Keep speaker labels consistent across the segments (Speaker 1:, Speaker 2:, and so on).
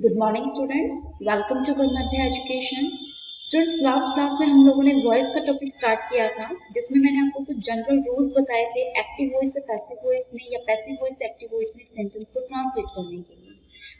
Speaker 1: Good morning students, welcome to good Madhya education. Students, last class में हम लोगों ने वॉइस का टॉपिक स्टार्ट किया था, जिसमें मैंने आपको कुछ जनरल रूल्स बताए थे एक्टिव वॉइस से पैसिव वॉइस में या पैसिव वॉइस से एक्टिव वॉइस में सेंटेंस को ट्रांसलेट करने के लिए।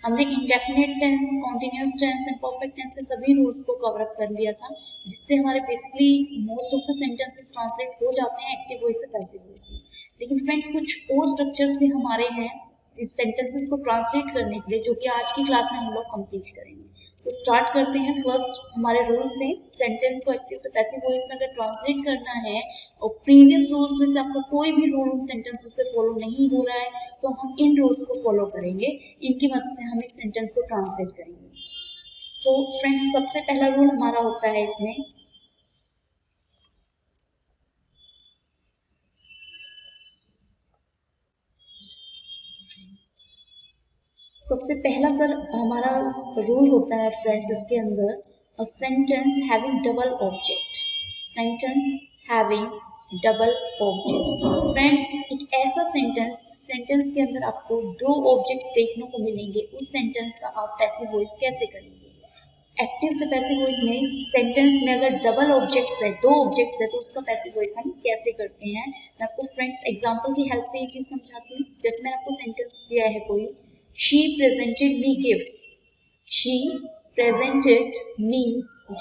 Speaker 1: हमने indefinite tense, continuous tense and perfect tense के सभी रूल्स को कवर अप कर लिया था, जिससे हमारे basically most of the sentences translate हो जाते हैं एक्टिव वॉइस से पैसिव वॉइस में। लेकिन फ्रेंड्स, कुछ और स्ट्रक्चर्स भी हमारे हैं इस सेंटेंसेस को ट्रांसलेट करने के लिए, जो कि आज की क्लास में हम लोग कंप्लीट करेंगे। सो स्टार्ट करते हैं फर्स्ट हमारे रूल से। सेंटेंस को एक्टिव से पैसिव वॉइस में अगर ट्रांसलेट करना है और प्रीवियस रूल्स में से आपका कोई भी रूल उन सेंटेंसेस पे फॉलो नहीं हो रहा है, तो हम इन रूल्स को फॉलो करेंगे। इनकी मदद से हम एक सेंटेंस को ट्रांसलेट करेंगे। सो फ्रेंड्स, सबसे पहला रूल हमारा होता है इसमें, सबसे पहला सर हमारा रूल होता है फ्रेंड्स इसके अंदर, अ sentence having double object. Sentence having double object. Friends, एक ऐसा सेंटेंस के अंदर आपको दो ऑब्जेक्ट्स देखने को मिलेंगे, उस सेंटेंस का आप पैसिव वॉइस कैसे करेंगे। एक्टिव से पैसिव वॉइस में सेंटेंस में अगर डबल ऑब्जेक्ट्स है, दो ऑब्जेक्ट्स है, तो उसका पैसिव वॉइस हम कैसे करते हैं। मैं आपको फ्रेंड्स एग्जांपल की हेल्प से ये चीज समझाती हूँ। जैसे मैंने आपको सेंटेंस दिया है कोई, She presented me gifts. She presented me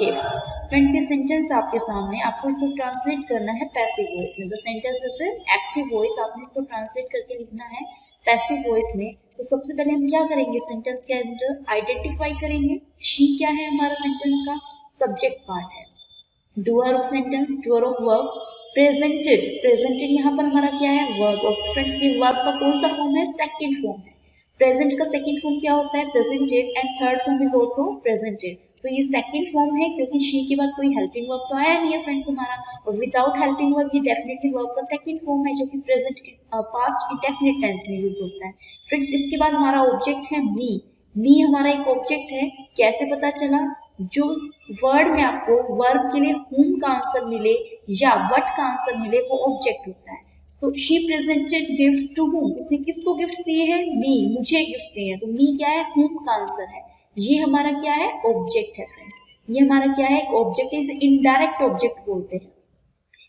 Speaker 1: gifts. Friends, ये सेंटेंस आपके सामने, आपको इसको ट्रांसलेट करना है पैसिव वॉइस में। The sentence is active voice, आपने इसको ट्रांसलेट करके लिखना है पैसिव वॉइस में। तो सबसे पहले हम क्या करेंगे, सेंटेंस के अंदर आइडेंटिफाई करेंगे। शी क्या है हमारा सेंटेंस का सब्जेक्ट पार्ट है, doer of sentence, doer of verb. Presented, presented यहाँ पर हमारा क्या है, वर्ब। और फ्रेंड्स, ये वर्ब का कौन सा फॉर्म है, सेकेंड फॉर्म है। प्रेजेंट का सेकंड फॉर्म क्या होता है, presented, and third form is also presented. So ये सेकंड फॉर्म है, क्योंकि शी के बाद कोई हेल्पिंग वर्ब तो आया नहीं है फ्रेंड्स हमारा, और विदाउट हेल्पिंग वर्ब ये डेफिनेटली वर्ब का सेकंड फॉर्म है, जो कि प्रेजेंट पास्ट इंडेफिनिट टेंस में यूज होता है। फ्रेंड्स, इसके बाद हमारा ऑब्जेक्ट है मी। मी हमारा एक ऑब्जेक्ट है। कैसे पता चला, जो वर्ड में आपको वर्ब के लिए whom का आंसर मिले या what का आंसर मिले, वो ऑब्जेक्ट होता है। So she presented gifts to whom, उसने किसको गिफ्ट दिए हैं, me, मुझे गिफ्ट दिए हैं। तो me क्या है, whom का आंसर है। ये हमारा क्या है, ऑब्जेक्ट है फ्रेंड्स। ये हमारा क्या है, ऑब्जेक्ट है। इसे इनडायरेक्ट ऑब्जेक्ट बोलते हैं।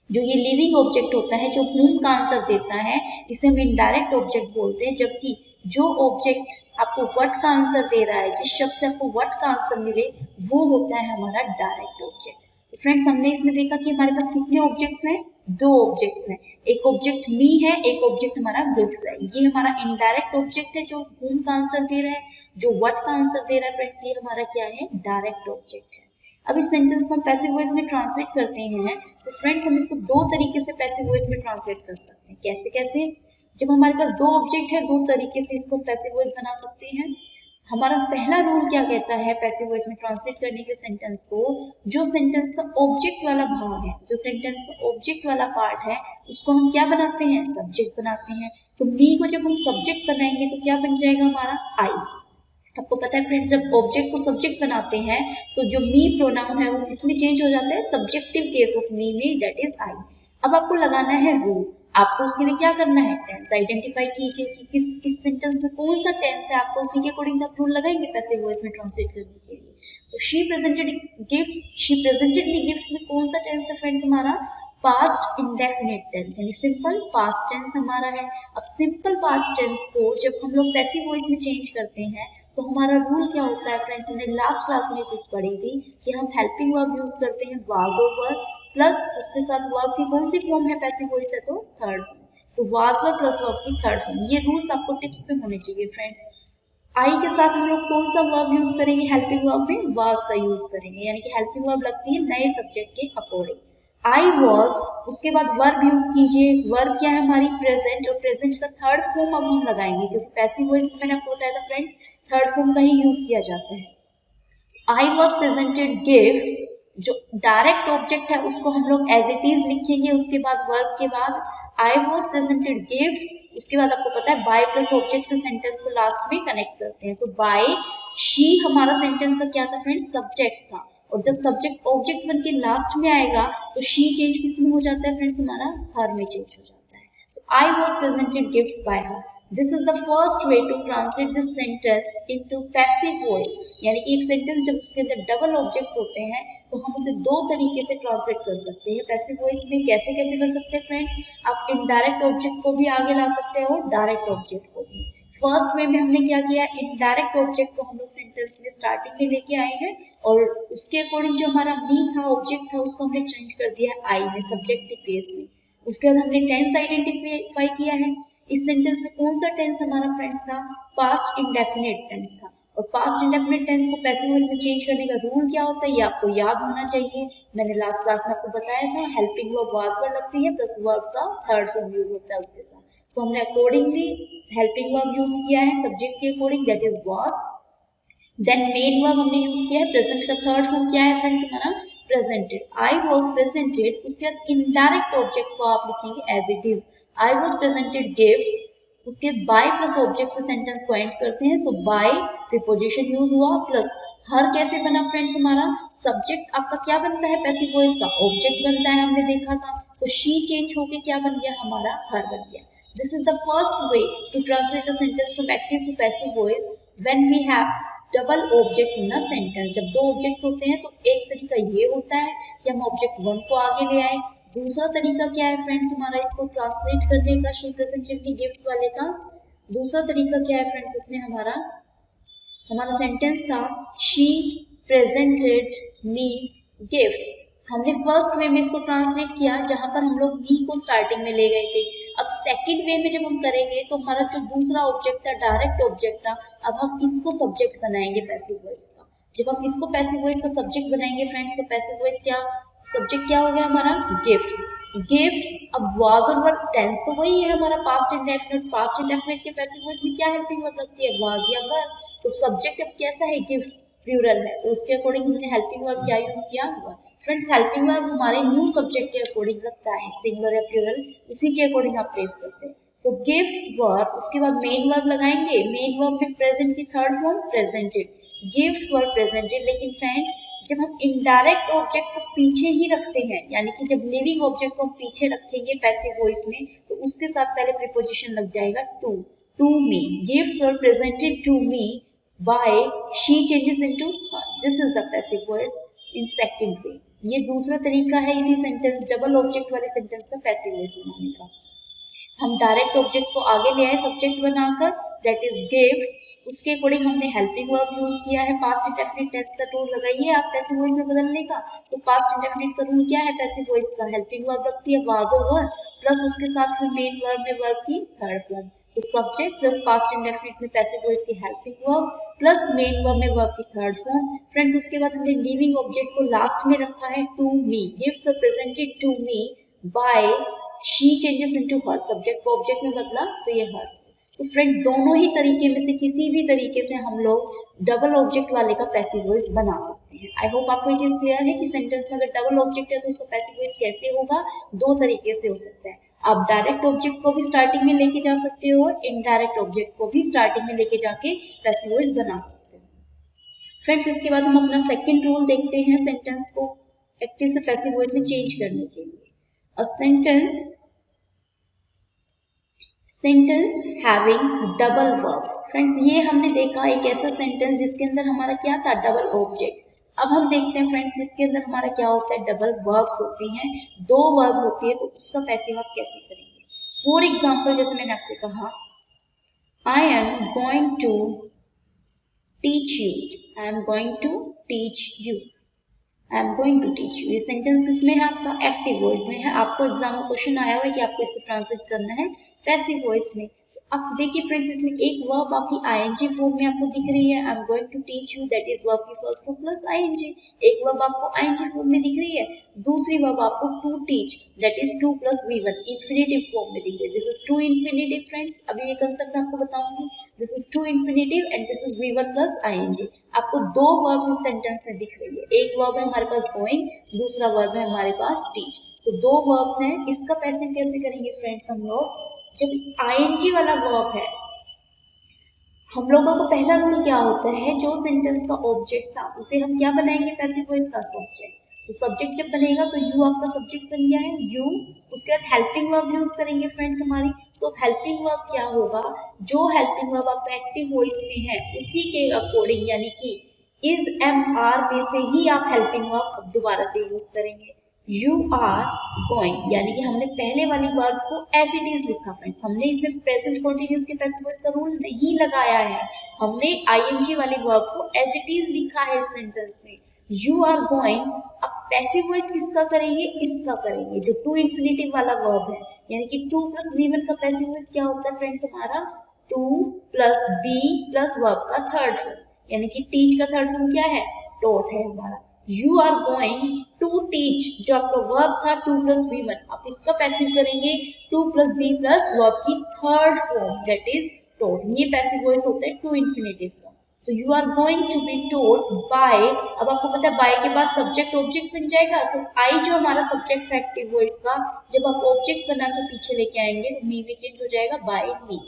Speaker 1: जो ये लिविंग ऑब्जेक्ट होता है, जो whom का आंसर देता है, इसे हम इनडायरेक्ट ऑब्जेक्ट बोलते हैं। जबकि जो ऑब्जेक्ट आपको what का आंसर दे रहा है, जिस शब्द से आपको what का आंसर मिले, वो होता है हमारा डायरेक्ट ऑब्जेक्ट। तो फ्रेंड्स, हमने इसमें देखा कि हमारे पास कितने ऑब्जेक्ट्स हैं, दो ऑब्जेक्ट्स हैं। एक ऑब्जेक्ट मी है, एक ऑब्जेक्ट हमारा गिफ्ट्स है। ये हमारा इनडायरेक्ट ऑब्जेक्ट है, जो whom का आंसर दे रहा है। जो what का आंसर दे रहा है फ्रेंड्स, ये हमारा क्या है, डायरेक्ट ऑब्जेक्ट है। अब इस सेंटेंस को हम पैसिव वॉइस में ट्रांसलेट करते हैं। सो फ्रेंड्स, हम इसको दो तरीके से पैसिव वॉइस में ट्रांसलेट कर सकते हैं। कैसे कैसे, जब हमारे पास दो ऑब्जेक्ट है, दो तरीके से इसको पैसिव वॉइस बना सकते हैं। हमारा पहला रूल क्या कहता है पैसिव वॉइस में ट्रांसलेट करने के सेंटेंस को, जो सेंटेंस का ऑब्जेक्ट वाला भाग है, जो सेंटेंस का ऑब्जेक्ट वाला पार्ट है, उसको हम क्या बनाते हैं, सब्जेक्ट बनाते हैं। तो मी को जब हम सब्जेक्ट बनाएंगे तो क्या बन जाएगा हमारा, आई। आपको पता है फ्रेंड्स, जब ऑब्जेक्ट को सब्जेक्ट बनाते हैं, सो जो मी प्रोनाउन है वो किसमें चेंज हो जाता है, सब्जेक्टिव केस ऑफ मी में, दैट इज आई। अब आपको लगाना है रूल। आपको उसके लिए क्या करना है, टेंस आइडेंटिफाई कीजिए कि किस सेंटेंस में कौन सा टेंस है। आपको उसी के अकॉर्डिंग आप रूल लगाएंगे पैसिव वॉइस में ट्रांसलेट करने के लिए। तो she presented gifts, she presented me gifts में कौन सा टेंस है फ्रेंड्स हमारा, पास्ट इंडेफिनिट टेंस, यानी सिंपल पास्ट टेंस हमारा है। अब सिंपल पास्ट टेंस को जब हम लोग पैसिव वॉइस में चेंज करते हैं, तो हमारा रूल क्या होता है फ्रेंड्स, हमने लास्ट क्लास में चीज पढ़ी थी कि हम हेल्पिंग वर्ब यूज करते हैं वाज ओवर, प्लस उसके साथ वर्ब की कौन सी फॉर्म है पैसिव वॉइस है, तो third form. So was verb plus verb की थर्ड फॉर्म। ये रूल्स आपको टिप्स पे होने चाहिए फ्रेंड्स। आई के साथ हम लोग कौन सा वर्ब यूज करेंगे, हेल्पिंग वर्ब में वाज का यूज करेंगे, यानी कि हेल्पिंग वर्ब लगती है नए सब्जेक्ट के अकॉर्डिंग। आई वॉज, उसके बाद वर्ब यूज कीजिए। वर्ब क्या है हमारी, प्रेजेंट, और प्रेजेंट का थर्ड फॉर्म अब हम लगाएंगे, क्योंकि पैसिव वॉइस में मैंने आपको बताया था फ्रेंड्स, थर्ड फॉर्म का ही यूज किया जाता है। आई वॉज प्रेजेंटेड गिफ्ट्स, जो डायरेक्ट ऑब्जेक्ट है उसको हम लोग एज इट इज लिखेंगे। उसके बाद वर्ब के बाद आई वॉज प्रेजेंटेड गिफ्ट्स, उसके बाद आपको पता है बाय प्लस ऑब्जेक्ट से सेंटेंस को लास्ट में कनेक्ट करते हैं। तो बाय शी हमारा सेंटेंस का क्या था फ्रेंड्स, सब्जेक्ट था। और जब सब्जेक्ट ऑब्जेक्ट बन के लास्ट में आएगा, तो शी चेंज किस में हो जाता है फ्रेंड्स, हमारा हर में चेंज हो जाता है। So I was presented gifts by her. This is the first way to translate this sentence into passive voice. यानी कि एक सेंटेंस जब उसके अंदर डबल ऑब्जेक्ट्स होते हैं तो हम उसे दो तरीके से ट्रांसलेट कर सकते हैं पैसिव वॉइस में। कैसे कैसे कर सकते हैं फ्रेंड्स? आप इनडायरेक्ट ऑब्जेक्ट को भी आगे ला सकते हो और डायरेक्ट ऑब्जेक्ट को भी। फर्स्ट वे में हमने क्या किया, इनडायरेक्ट ऑब्जेक्ट को हम लोग सेंटेंस में स्टार्टिंग में लेके आए हैं और उसके अकॉर्डिंग जो हमारा मी था, ऑब्जेक्ट था, उसको हमने चेंज कर दिया आई में, सब्जेक्टिव बेस में। उसके बाद हमने टेंस आइडेंटिफाई किया है। इस सेंटेंस में कौन सा टेंस हमारा फ्रेंड्स था? पास्ट इंडेफिनिट टेंस था। और पास्ट इंडेफिनिट टेंस को पैसिव वॉइस में चेंज करने का रूल क्या होता है ये आपको याद होना चाहिए। मैंने लास्ट क्लास में आपको बताया था, हेल्पिंग वर्ब वाज वर्ड लगती है प्लस वर्ब का थर्ड फॉर्म यूज होता है उसके साथ। सो हमने अकॉर्डिंगली हेल्पिंग वर्ब यूज किया है सब्जेक्ट के according, that is was. Then main verb हमने यूज किया है, प्रेजेंट का थर्ड फॉर्म क्या है फ्रेंड्स हमारा? प्रेजेंटेड। आई वॉज प्रेजेंटेड, उसके बाद इनडायरेक्ट ऑब्जेक्ट को आप लिखेंगे as it is. I was presented gifts, उसके बाय प्लस ऑब्जेक्ट से सेंटेंस को एंड करते हैं। सो बाय प्रीपोजिशन यूज हुआ प्लस हर कैसे बना फ्रेंड्स हमारा? सब्जेक्ट आपका क्या बनता है पैसिव वॉइस का? ऑब्जेक्ट बनता है, हमने देखा था। सो शी चेंज होके क्या बन गया हमारा? हर बन गया। This is the first way to translate a sentence from active to passive voice when we have double objects in a sentence. जब दो ऑब्जेक्ट्स होते हैं तो एक तरीका ये होता है कि हम ऑब्जेक्ट वन को आगे ले आए। दूसरा तरीका क्या है फ्रेंड्स हमारा इसको ट्रांसलेट करने का, शी प्रेजेंटेड मी गिफ्ट्स वाले का? दूसरा तरीका क्या है फ्रेंड्स इसमें हमारा सेंटेंस था शी प्रेजेंटेड मी गिफ्ट्स। हमने फर्स्ट वे में इसको ट्रांसलेट किया जहां पर हम लोग मी को स्टार्टिंग में ले गए थे। अब सेकंड वे में जब हम करेंगे तो हमारा जो दूसरा ऑब्जेक्ट था, डायरेक्ट ऑब्जेक्ट था, अब हम इसको सब्जेक्ट बनाएंगे पैसिव वॉइस का। जब हम इसको पैसिव वॉइस का सब्जेक्ट बनाएंगे फ्रेंड्स तो पैसिव वॉइस क्या, सब्जेक्ट क्या हो गया हमारा? गिफ्ट्स। गिफ्ट्स, अब वाज और वर टेंस तो वही है हमारा पास्ट इंडेफिनिट। पास्ट इंडेफिनिट के पैसिव वॉइस में क्या हेल्पिंग वर्ब लगती है? वाज या वर। तो सब्जेक्ट अब कैसा है? गिफ्ट्स, प्लूरल है, तो उसके अकॉर्डिंग हमने हेल्पिंग वर्ब क्या यूज किया? वर। फ्रेंड्स हेल्पिंग वर्ब हमारे न्यू सब्जेक्ट के अकॉर्डिंग लगता है, सिंगुलर या प्लूरल, उसी के अकॉर्डिंग आप प्लेस करते हैं। सो गिफ्ट्स वर, उसके बाद मेन वर्ब लगाएंगे। मेन वर्ब में प्रेजेंट की third form presented, gifts were presented. लेकिन फ्रेंड्स जब हम इनडायरेक्ट ऑब्जेक्ट को पीछे ही रखते हैं, यानी कि जब लिविंग ऑब्जेक्ट को हम पीछे रखेंगे पैसिव वॉइस में, तो उसके साथ पहले प्रीपोजिशन लग जाएगा to. To me, gifts were presented to me by, she changes into her. This is the passive voice in second way. ये दूसरा तरीका है इसी सेंटेंस, डबल ऑब्जेक्ट वाले सेंटेंस का पैसिव वॉइस बनाने का। हम डायरेक्ट ऑब्जेक्ट को आगे ले आए सब्जेक्ट बनाकर, दैट इज गिफ्ट्स। उसके अकॉर्डिंग हमने हेल्पिंग वर्ब यूज किया है। पास्ट इंडेफिनिट टेंस का रूल लगाइए आप पैसिव वॉइस में बदलने का। सो पास्ट इंडेफिनिट का रूल क्या है पैसिव वॉइस का? हेल्पिंग वर्ब लगती है वाज और वर, प्लस उसके साथ फिर मेन वर्ब में वर्ब की third form. So subject plus past indefinite में पैसिव वॉइस की helping verb plus main verb में वर्ब की थर्ड फॉर्म। फ्रेंड्स उसके बाद हमने लिविंग ऑब्जेक्ट को लास्ट में रखा है to me. Gifts are presented to me by, she changes into her, subject को ऑब्जेक्ट में बदला तो ये हर। सो फ्रेंड्स दोनों ही तरीके में से किसी भी तरीके से हम लोग डबल ऑब्जेक्ट वाले का पैसिव वॉइस बना सकते हैं। आई होप आपको ये चीज क्लियर है कि सेंटेंस में अगर डबल ऑब्जेक्ट है तो उसका पैसिव वॉइस कैसे होगा? दो तरीके से हो सकता है। आप डायरेक्ट ऑब्जेक्ट को भी स्टार्टिंग में लेके जा सकते हो, इनडायरेक्ट ऑब्जेक्ट को भी स्टार्टिंग में लेके जाके पैसिव वॉइस बना सकते हो। फ्रेंड्स इसके बाद हम अपना सेकेंड रूल देखते हैं सेंटेंस को एक्टिव से पैसिव वॉइस में चेंज करने के लिए। A sentence having double verbs। Friends ये हमने देखा एक ऐसा सेंटेंस जिसके अंदर हमारा क्या था? Double object. अब हम देखते हैं फ्रेंड्स जिसके अंदर हमारा क्या होता है? डबल वर्ब्स होती हैं, दो वर्ब होती है, तो उसका पैसिव आप कैसे करेंगे? फॉर एग्जाम्पल जैसे मैंने आपसे कहा, I am going to teach you, I am going to teach you, I am going to teach you. ये सेंटेंस किसमें है? आपका एक्टिव वॉइस में है। आपको एग्जाम में क्वेश्चन आया हुआ है कि आपको इसको ट्रांसलेट करना है पैसिव वॉइस में। So, आप देखिए फ्रेंड्स इसमें एक वर्ब आपकी आईएनजी फॉर्म में आपको दिख रही है, I am going to teach you, that is verb की फर्स्ट फॉर्म प्लस आईएनजी। एक वर्ब आपको आईएनजी फॉर्म में दिख रही है, दूसरी वर्ब आपको to teach, that is to plus V one infinitive form में दिख रही है। This is to infinitive friends, अभी ये कंसेप्ट आपको बताऊंगी। This is to infinitive and this is V one plus ING. आपको दो वर्ब्स इस सेंटेंस में दिख रही है, एक वर्ब है हमारे पास गोइंग, दूसरा वर्ब है हमारे पास टीच। सो दो वर्ब्स हैं, इसका पैसिव कैसे करेंगे फ्रेंड्स? हम लोग जब आईएनजी वाला वर्ब है, हम लोगों को पहला रूल क्या होता है? जो सेंटेंस का ऑब्जेक्ट था उसे हम क्या बनाएंगे पैसिव वॉइस का? सब्जेक्ट। सो सब्जेक्ट जब बनेगा तो यू आपका सब्जेक्ट बन गया है, यू। उसके बाद हेल्पिंग वर्ब यूज करेंगे फ्रेंड्स हमारी। सो हेल्पिंग वर्ब क्या होगा, जो हेल्पिंग वर्ब आपका एक्टिव वॉइस में है उसी के अकॉर्डिंग, यानी कि इज एम आर में से ही आप हेल्पिंग वर्ब अब दोबारा से यूज करेंगे। यू आर गोइंग, यानी कि हमने पहले वाली वर्ब को एज इट इज लिखा फ्रेंड्स, हमने इसमें प्रेजेंट कंटिन्यूअस के पैसिव वॉइस का रूल नहीं लगाया है, हमने आईएनजी वाली वर्ब को एज इट इज लिखा है इस सेंटेंस में। यू आर गोइंग, अब पैसिव वॉइस किसका करेंगे, इसका करेंगे, जो टू इन्फिनेटिव वाला वर्ब है, यानी कि टू प्लस V1 का पैसिव वॉइस क्या होता है फ्रेंड्स हमारा, to plus be plus verb का थर्ड फॉर्म, यानी कि टीच का थर्ड फॉर्म क्या है, टॉट है हमारा। You are going to teach, जो आपका वर्ब था टू प्लस V1, आप इसका पैसिव करेंगे to plus be plus verb की third form, that is taught. ये पैसिव वॉइस होता है टू इन्फिनेटिव का। So you are going to be taught by, अब आपको पता है बाय के बाद सब्जेक्ट ऑब्जेक्ट बन जाएगा। सो आई जो हमारा सब्जेक्ट है एक्टिव वॉइस का, जब आप ऑब्जेक्ट बना के पीछे लेके आएंगे तो मी में चेंज हो जाएगा by me.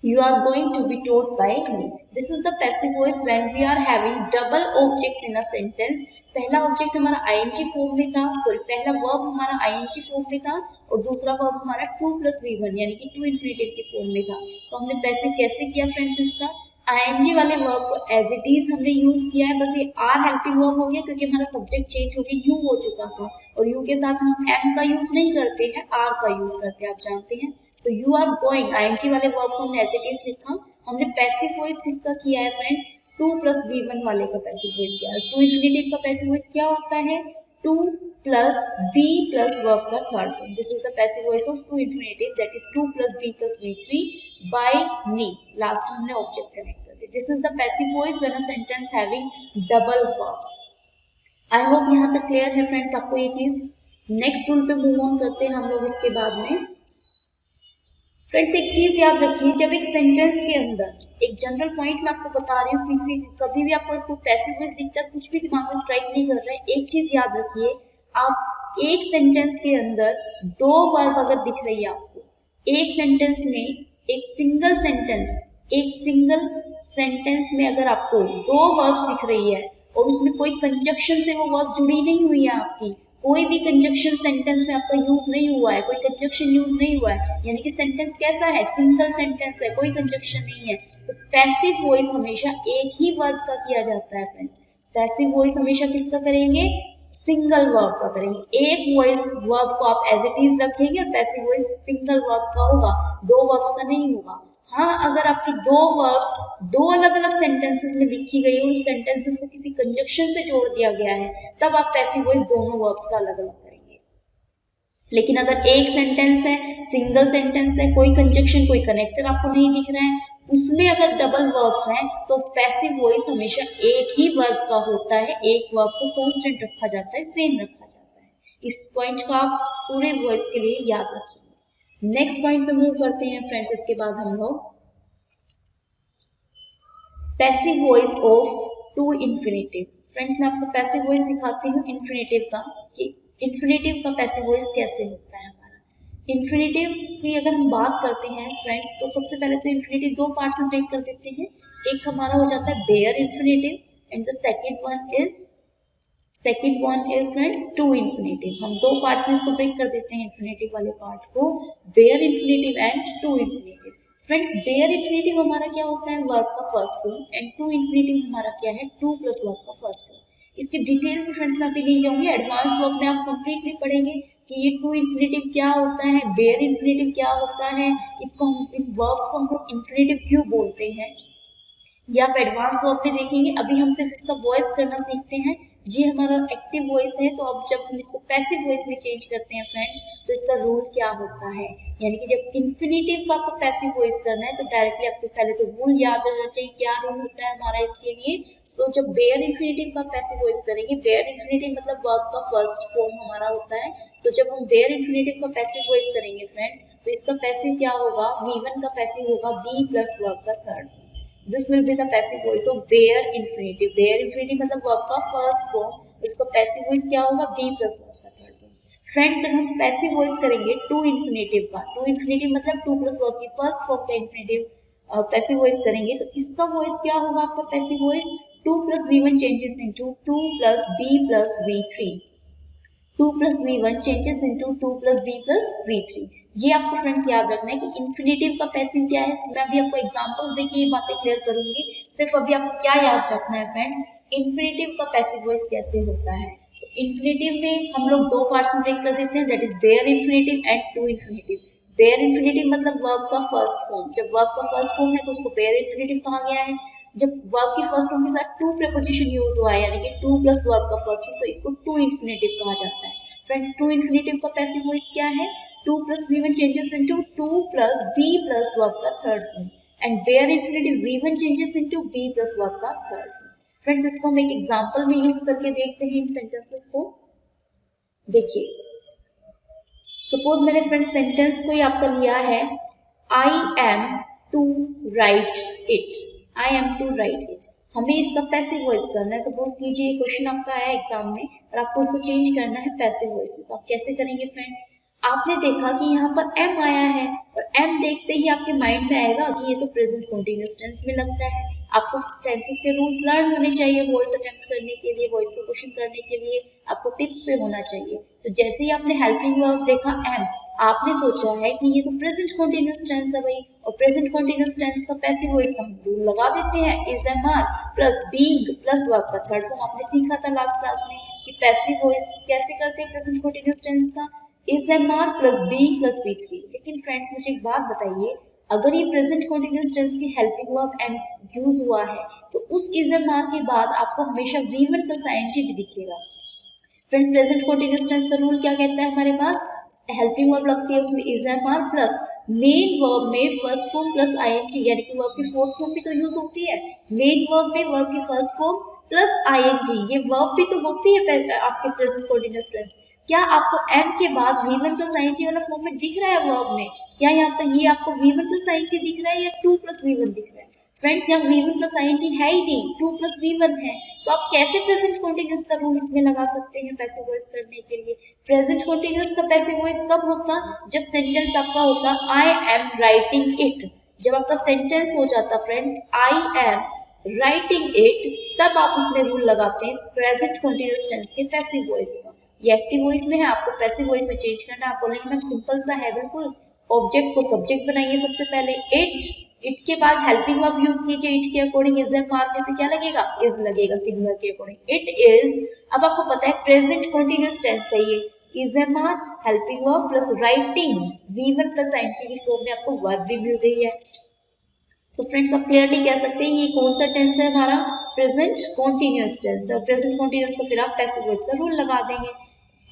Speaker 1: You are going to be taught by me. This is the passive voice when we are having double objects in a sentence. पहला ऑब्जेक्ट हमारा ing फॉर्म में था, पहला वर्ब हमारा ing फॉर्म में था और दूसरा वर्ब हमारा टू प्लस V1 यानी कि टू इन्फिनेटिव के फॉर्म में था। तो हमने पैसिव कैसे किया फ्रेंड्स, इसका ing वाले वर्ब को एज इट इज हमने यूज किया है, बस ये आर हेल्पिंग वर्ब हो गया क्योंकि हमारा सब्जेक्ट चेंज हो गया, यू हो चुका था, और यू के साथ हम एम का यूज नहीं करते हैं, आर का यूज करते हैं, आप जानते हैं। So you are going ing वाले वर्ब को हमने एज इट इज लिखा। हमने पैसिव वॉइस किसका किया है फ्रेंड्स, टू प्लस V1 वाले का पैसिव वॉइस किया है। टू इन्फिनेटिव का पैसिव वॉइस क्या होता है, to plus be plus verb का third form. This is the passive voice of to infinitive, that is to plus be plus V3 by me. Last में हमने object connect कर दिया। This is the passive voice when a sentence having double verbs. I hope यहाँ तक clear है friends आपको ये चीज। नेक्स्ट रूल पे मूव ऑन करते हैं हम लोग इसके बाद में। फ्रेंड्स एक चीज याद रखिए, जब एक सेंटेंस के अंदर एक जनरल पॉइंट मैं आपको बता रही हूँ, किसी कभी भी आपको पैसिव वॉइस दिखता है, कुछ भी दिमाग में स्ट्राइक नहीं कर रहा है, एक चीज याद रखिए, आप एक सेंटेंस के अंदर दो वर्ब अगर दिख रही है आपको, एक सेंटेंस में एक सिंगल सेंटेंस में अगर आपको दो वर्ब्स दिख रही है और उसमें कोई कंजक्शन से वो वर्ब जुड़ी नहीं हुई है आपकी, कोई भी कंजक्शन सेंटेंस में आपका यूज नहीं हुआ है, कोई कंजक्शन यूज नहीं हुआ है, यानी कि सेंटेंस कैसा है, सिंगल सेंटेंस है, कोई कंजक्शन नहीं है, तो पैसिव वॉइस हमेशा एक ही वर्ब का किया जाता है फ्रेंड्स। पैसिव वॉइस हमेशा किसका करेंगे, सिंगल वर्ब का करेंगे। एक वॉइस वर्ब को आप एज इट इज रखेंगे और पैसिव वॉइस सिंगल वर्ब का होगा, दो वर्ब्स का नहीं होगा। हाँ, अगर आपकी दो वर्ब्स दो अलग अलग सेंटेंसेस में लिखी गई और उस सेंटेंसेस को किसी कंजक्शन से जोड़ दिया गया है, तब आप पैसिव वॉइस दोनों वर्ब्स का अलग अलग करेंगे। लेकिन अगर एक सेंटेंस है, सिंगल सेंटेंस है, कोई कंजक्शन कोई कनेक्टर आपको नहीं दिख रहा है, उसमें अगर डबल वर्ब्स हैं तो पैसिव वॉइस हमेशा एक ही वर्ब का होता है, एक वर्ब को कांस्टेंट रखा जाता है, सेम रखा जाता है। इस पॉइंट को आप पूरे वॉइस के लिए याद रखिए। नेक्स्ट पॉइंट पे मूव करते हैं फ्रेंड्स, इसके बाद हम लोग passive voice of to infinitive. Friends मैं आपको पैसिव वॉइस सिखाती हूँ इन्फिनेटिव का, कि इन्फिनेटिव का पैसिव वॉइस कैसे होता है हमारा। इन्फिनेटिव की अगर हम बात करते हैं फ्रेंड्स, तो सबसे पहले तो इन्फिनेटिव दो पार्ट्स में ब्रेक कर देते हैं। एक हमारा हो जाता है bare infinitive and the second one is friends to infinitive. हम दो पार्ट्स में इसको ब्रेक कर देते हैं इन्फिनेटिव वाले पार्ट को, bare infinitive and to infinitive. Friends bare infinitive हमारा क्या होता है, वर्ब का first form, and to infinitive हमारा क्या है, टू प्लस वर्ब का फर्स्ट फॉर्म। इसके डिटेल में फ्रेंड्स मैं अभी नहीं जाऊंगी, एडवांस वर्ब में आप कंप्लीटली पढ़ेंगे कि ये टू इन्फिनेटिव क्या होता है, बेयर इन्फिनेटिव क्या होता है, इसको हम इन वर्ब्स को हम लोग इन्फिनेटिव क्यों बोलते हैं, ये आप एडवांस वर्ब में देखेंगे। अभी हम सिर्फ इसका वॉइस करना सीखते हैं। ये हमारा एक्टिव वॉइस है, तो अब जब हम इसको पैसिव वॉइस में चेंज करते हैं फ्रेंड्स, तो इसका रूल क्या होता है, यानी कि जब इन्फिनेटिव का आपको पैसिव वॉइस करना है तो डायरेक्टली आपको पहले तो रूल याद रहना चाहिए, क्या रूल होता है हमारा इसके लिए। सो जब बेयर इन्फिनेटिव का पैसिव वॉइस करेंगे, बेयर इन्फिनेटिव मतलब वर्ब का फर्स्ट फॉर्म हमारा होता है। सो जब हम बेयर इन्फिनेटिव का पैसिव वॉइस करेंगे फ्रेंड्स, तो इसका पैसिव क्या होगा, V1 का पैसिव होगा बी प्लस वर्ब का third form. This will be the passive voice of bare infinitive. Bare infinitive मतलब वर्ब का फर्स्ट फॉर्म, इसका पैसिव वॉइस क्या होगा, बी प्लस वर्ब का थर्ड फॉर्म। फ्रेंड्स जब हम पैसिव वॉइस करेंगे टू इन्फिनेटिव का, टू इन्फिनेटिव मतलब टू प्लस वर्ब की फर्स्ट फॉर्म का इन्फिनेटिव पैसिव वॉइस करेंगे, तो इसका वॉइस क्या होगा आपका passive voice, 2 plus V1 changes into 2 plus B plus V3. 2 plus V1 changes into 2 plus B plus V3. ये आपको फ्रेंड्स याद रखना है कि इन्फिनेटिव का पैसिव क्या है। मैं अभी आपको एग्जांपल्स देके ये बातें क्लियर करूंगी। सिर्फ अभी आपको क्या याद रखना है फ्रेंड्स, इन्फिनेटिव का पैसिव वॉइस कैसे होता है। तो इन्फिनेटिव में हम लोग दो पार्ट्स में ब्रेक कर देते हैं, that is bare infinitive and to infinitive. Bare infinitive मतलब वर्ब का फर्स्ट फॉर्म। जब वर्ब का फर्स्ट फॉर्म है तो उसको बेयर इन्फिनेटिव कहा गया है। जब वर्ब की फर्स्ट फॉर्म के साथ टू प्रीपोजिशन यूज हुआ है, यानी कि टू प्लस वर्ब का फर्स्ट फॉर्म, तो इसको टू इन्फिनेटिव कहा जाता है। फ्रेंड्स टू इन्फिनेटिव का पैसिव वॉइस क्या है, 2 plus V1 changes into 2 plus B plus verb का third form, and bare infinitive V1 changes into B plus verb का थर्ड फॉर्म। फ्रेंड्स इसको हम एक एग्जांपल में यूज करके देखते हैं इन सेंटेंसेस को। देखिए, सपोज मैंने फ्रेंड्स सेंटेंस कोई आपका लिया है, I am to write it. I am to write it, हमें इसका पैसिव वॉइस करना है। सपोज कीजिए क्वेश्चन आपका आया एग्जाम में और आपको इसको चेंज करना है पैसिव वॉइस में, तो आप कैसे करेंगे फ्रेंड्स। आपने देखा कि यहाँ पर एम आया है और एम देखते ही आपके माइंड में आएगा कि ये तो प्रेजेंट कंटीन्यूअस टेंस में लगता है। आपको टेंसेस के रूल्स लर्न होने चाहिए वॉइस अटेम्प्ट करने के लिए, वॉइस का क्वेश्चन करने के लिए आपको टिप्स पे होना चाहिए। तो जैसे ही आपने हेल्पिंग वर्ब देखा एम, आपने सोचा है कि ये तो प्रेजेंट कंटीन्यूअस टेंस है भाई, और प्रेजेंट कंटीन्यूअस टेंस का पैसिव वॉइस का हम रूल लगा देते हैं, is am are plus being plus verb का थर्ड फॉर्म। आपने सीखा था लास्ट क्लास में कि पैसिव वॉइस कैसे करते हैं प्रेजेंट कंटीन्यूअस टेंस का, is am are plus being plus V3। लेकिन फ्रेंड्स मुझे एक बात बताइए, अगर ये प्रेजेंट कंटीन्यूअस टेंस की हेल्पिंग वर्ब एम यूज हुआ है तो उस इज एम आर के बाद आपको हमेशा V1 प्लस ING भी दिखेगा। फ्रेंड्स प्रेजेंट कंटीन्यूअस टेंस का रूल क्या कहता है, हमारे पास हेल्पिंग वर्ब लगती है उसमें is am are plus main verb में फर्स्ट फॉर्म प्लस ING, यानी कि वर्ब की फोर्थ फॉर्म भी तो यूज होती है। मेन वर्ब में वर्ब की फर्स्ट फॉर्म प्लस ING, ये वर्ब भी तो होती है आपके प्रेजेंट कंटीन्यूअस टेंस। क्या आपको एम के बाद V1 प्लस ING वाला फॉर्म में दिख रहा है वर्ब में? क्या यहाँ पर ये आपको V1 प्लस ING दिख रहा है या 2 प्लस V1 दिख रहा है? फ्रेंड्स यहाँ V1 प्लस ING है ही नहीं, 2 प्लस V1 है। तो आप कैसे प्रेजेंट कंटीन्यूअस का रूल इसमें लगा सकते हैं पैसिव वॉइस करने के लिए। प्रेजेंट कंटीन्यूअस का पैसिव वॉइस कब होता, जब सेंटेंस आपका होता आई एम राइटिंग इट। जब आपका सेंटेंस हो जाता friends I am writing it, तब आप उसमें रूल लगाते हैं प्रेजेंट कंटीन्यूअस टेंस के पैसिव वॉइस का। ये एक्टिव वॉइस में है, आपको पैसिव वॉइस में चेंज करना है। आप बोलेंगे मैम सिंपल सा है, बिल्कुल। ऑब्जेक्ट को सब्जेक्ट बनाइए सबसे पहले, इट के बाद हेल्पिंग वर्ब यूज कीजिए, इट के अकॉर्डिंग इज एम आर में से क्या लगेगा, इज लगेगा सिंगुलर के अकॉर्डिंग, इट इज। अब आपको पता है प्रेजेंट कंटीन्यूअस टेंस है ये, is am are helping verb plus writing V1 plus ING की फॉर्म में आपको वर्ब भी मिल गई है। तो फ्रेंड्स आप क्लियरली कह सकते हैं ये कौन सा टेंस है हमारा, प्रेजेंट कंटीन्यूअस टेंस है। प्रेजेंट कंटीन्यूअस का फिर आप पैसिव वॉइस का रूल लगा देंगे।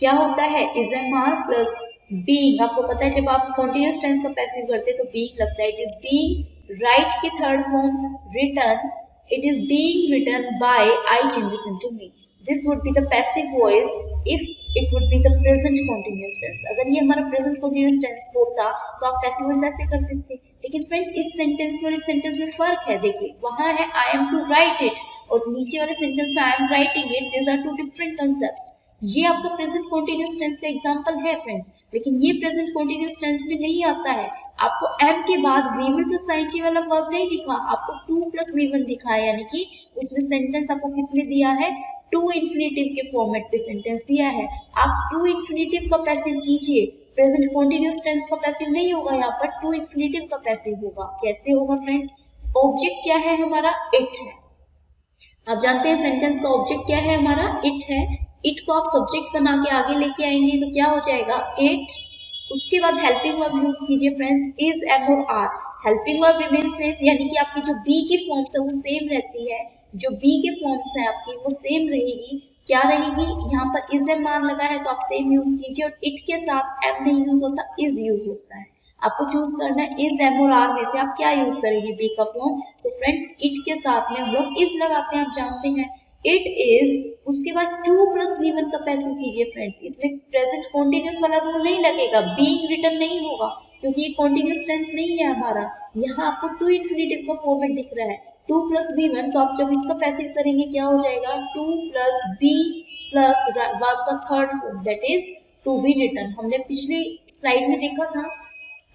Speaker 1: क्या होता है, is am are plus being. आपको पता है जब आप कंटीन्यूअस टेंस का पैसिव करते हैं तो बीइंग लगता है, इट इज बीइंग राइट की third form written, it is being written by I changes into me. This would be the passive voice if it would be the present continuous tense. अगर ये हमारा present continuous tense होता तो आप passive voice ऐसे कर देते। लेकिन फ्रेंड्स इस सेंटेंस में और इस सेंटेंस में फर्क है। देखिए वहां है I am to write it और नीचे वाले सेंटेंस में I am writing it, these are two different concepts. ये आपका प्रेजेंट कंटीन्यूअस टेंस का एग्जांपल है फ्रेंड्स, लेकिन ये प्रेजेंट कंटीन्यूअस टेंस में नहीं आता है। आपको एम के बाद V1 प्लस ING वाला वर्ब नहीं दिखा, आपको 2 प्लस V1 दिखा है, यानी कि उसमें सेंटेंस आपको किसमें दिया है, टू इन्फिनेटिव के फॉर्मेट पे सेंटेंस दिया है। आप टू इन्फिनेटिव का पैसिव कीजिए, प्रेजेंट कंटीन्यूअस टेंस का पैसिव नहीं होगा, यहाँ पर टू इन्फिनेटिव का पैसिव होगा। कैसे होगा फ्रेंड्स, ऑब्जेक्ट क्या है हमारा, इट है। आप जानते हैं सेंटेंस का ऑब्जेक्ट क्या है हमारा, इट है। इट को आप सब्जेक्ट बना के आगे लेके आएंगे तो क्या हो जाएगा, इट। उसके बाद हेल्पिंग वर्ब यूज कीजिए फ्रेंड्स, इज एम और are. Helping verb remain same, यानी कि आपकी जो बी की फॉर्म्स है वो सेम रहती है, जो बी के फॉर्म्स है आपकी वो सेम रहेगी। क्या रहेगी, यहाँ पर इज एम आर लगा है तो आप सेम यूज कीजिए, और इट के साथ एम नहीं यूज होता, इज यूज होता है। आपको चूज करना है इज एम और आर में से आप क्या यूज करेंगे, बी का फॉर्म। सो फ्रेंड्स इट के साथ में हम लोग इज लगाते हैं, आप जानते हैं इट इज। उसके बाद 2 प्लस V1 का पैसिव कीजिए फ्रेंड्स, इसमें प्रेजेंट कंटीन्यूअस वाला रूल नहीं लगेगा, बीइंग रिटन नहीं होगा क्योंकि ये कंटीन्यूअस टेंस नहीं है हमारा। यहाँ आपको टू इन्फिनेटिव का फॉर्मेट दिख रहा है, 2 प्लस V1, तो आप जब इसका पैसिव करेंगे क्या हो जाएगा, 2 प्लस B प्लस वर्ब का third form that is to be written. हमने पिछली स्लाइड में देखा था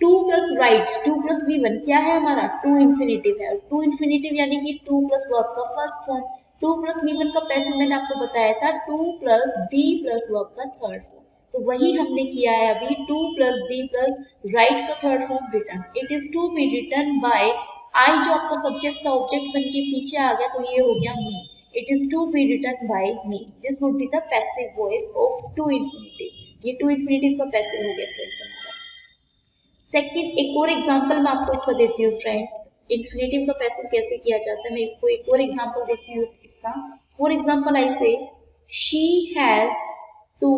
Speaker 1: 2 प्लस राइट, 2 प्लस V1 क्या है हमारा, टू इन्फिनेटिव है। टू इन्फिनेटिव यानी कि 2 प्लस वर्ब का first form, to plus be one का पैसिव मैंने आपको बताया था to plus be plus verb का थर्ड फॉर्म। सो वही हमने किया है अभी, to plus be plus write का third form written. It is to be written by, I जो आपका सब्जेक्ट था ऑब्जेक्ट बन के पीछे आ गया तो ये हो गया me. It is to be written by me. This would be the passive voice of to infinitive. ये टू इन्फिनिटिव का पैसिव हो गया फ्रेंड्स हमारा। सेकंड एक और एग्जांपल मैं आपको इसका देती हूँ फ्रेंड्स, इन्फिनिटिव का पैसिव कैसे किया जाता है। मैं आपको एक और एग्जांपल देती हूँ इसका। For example I say she has to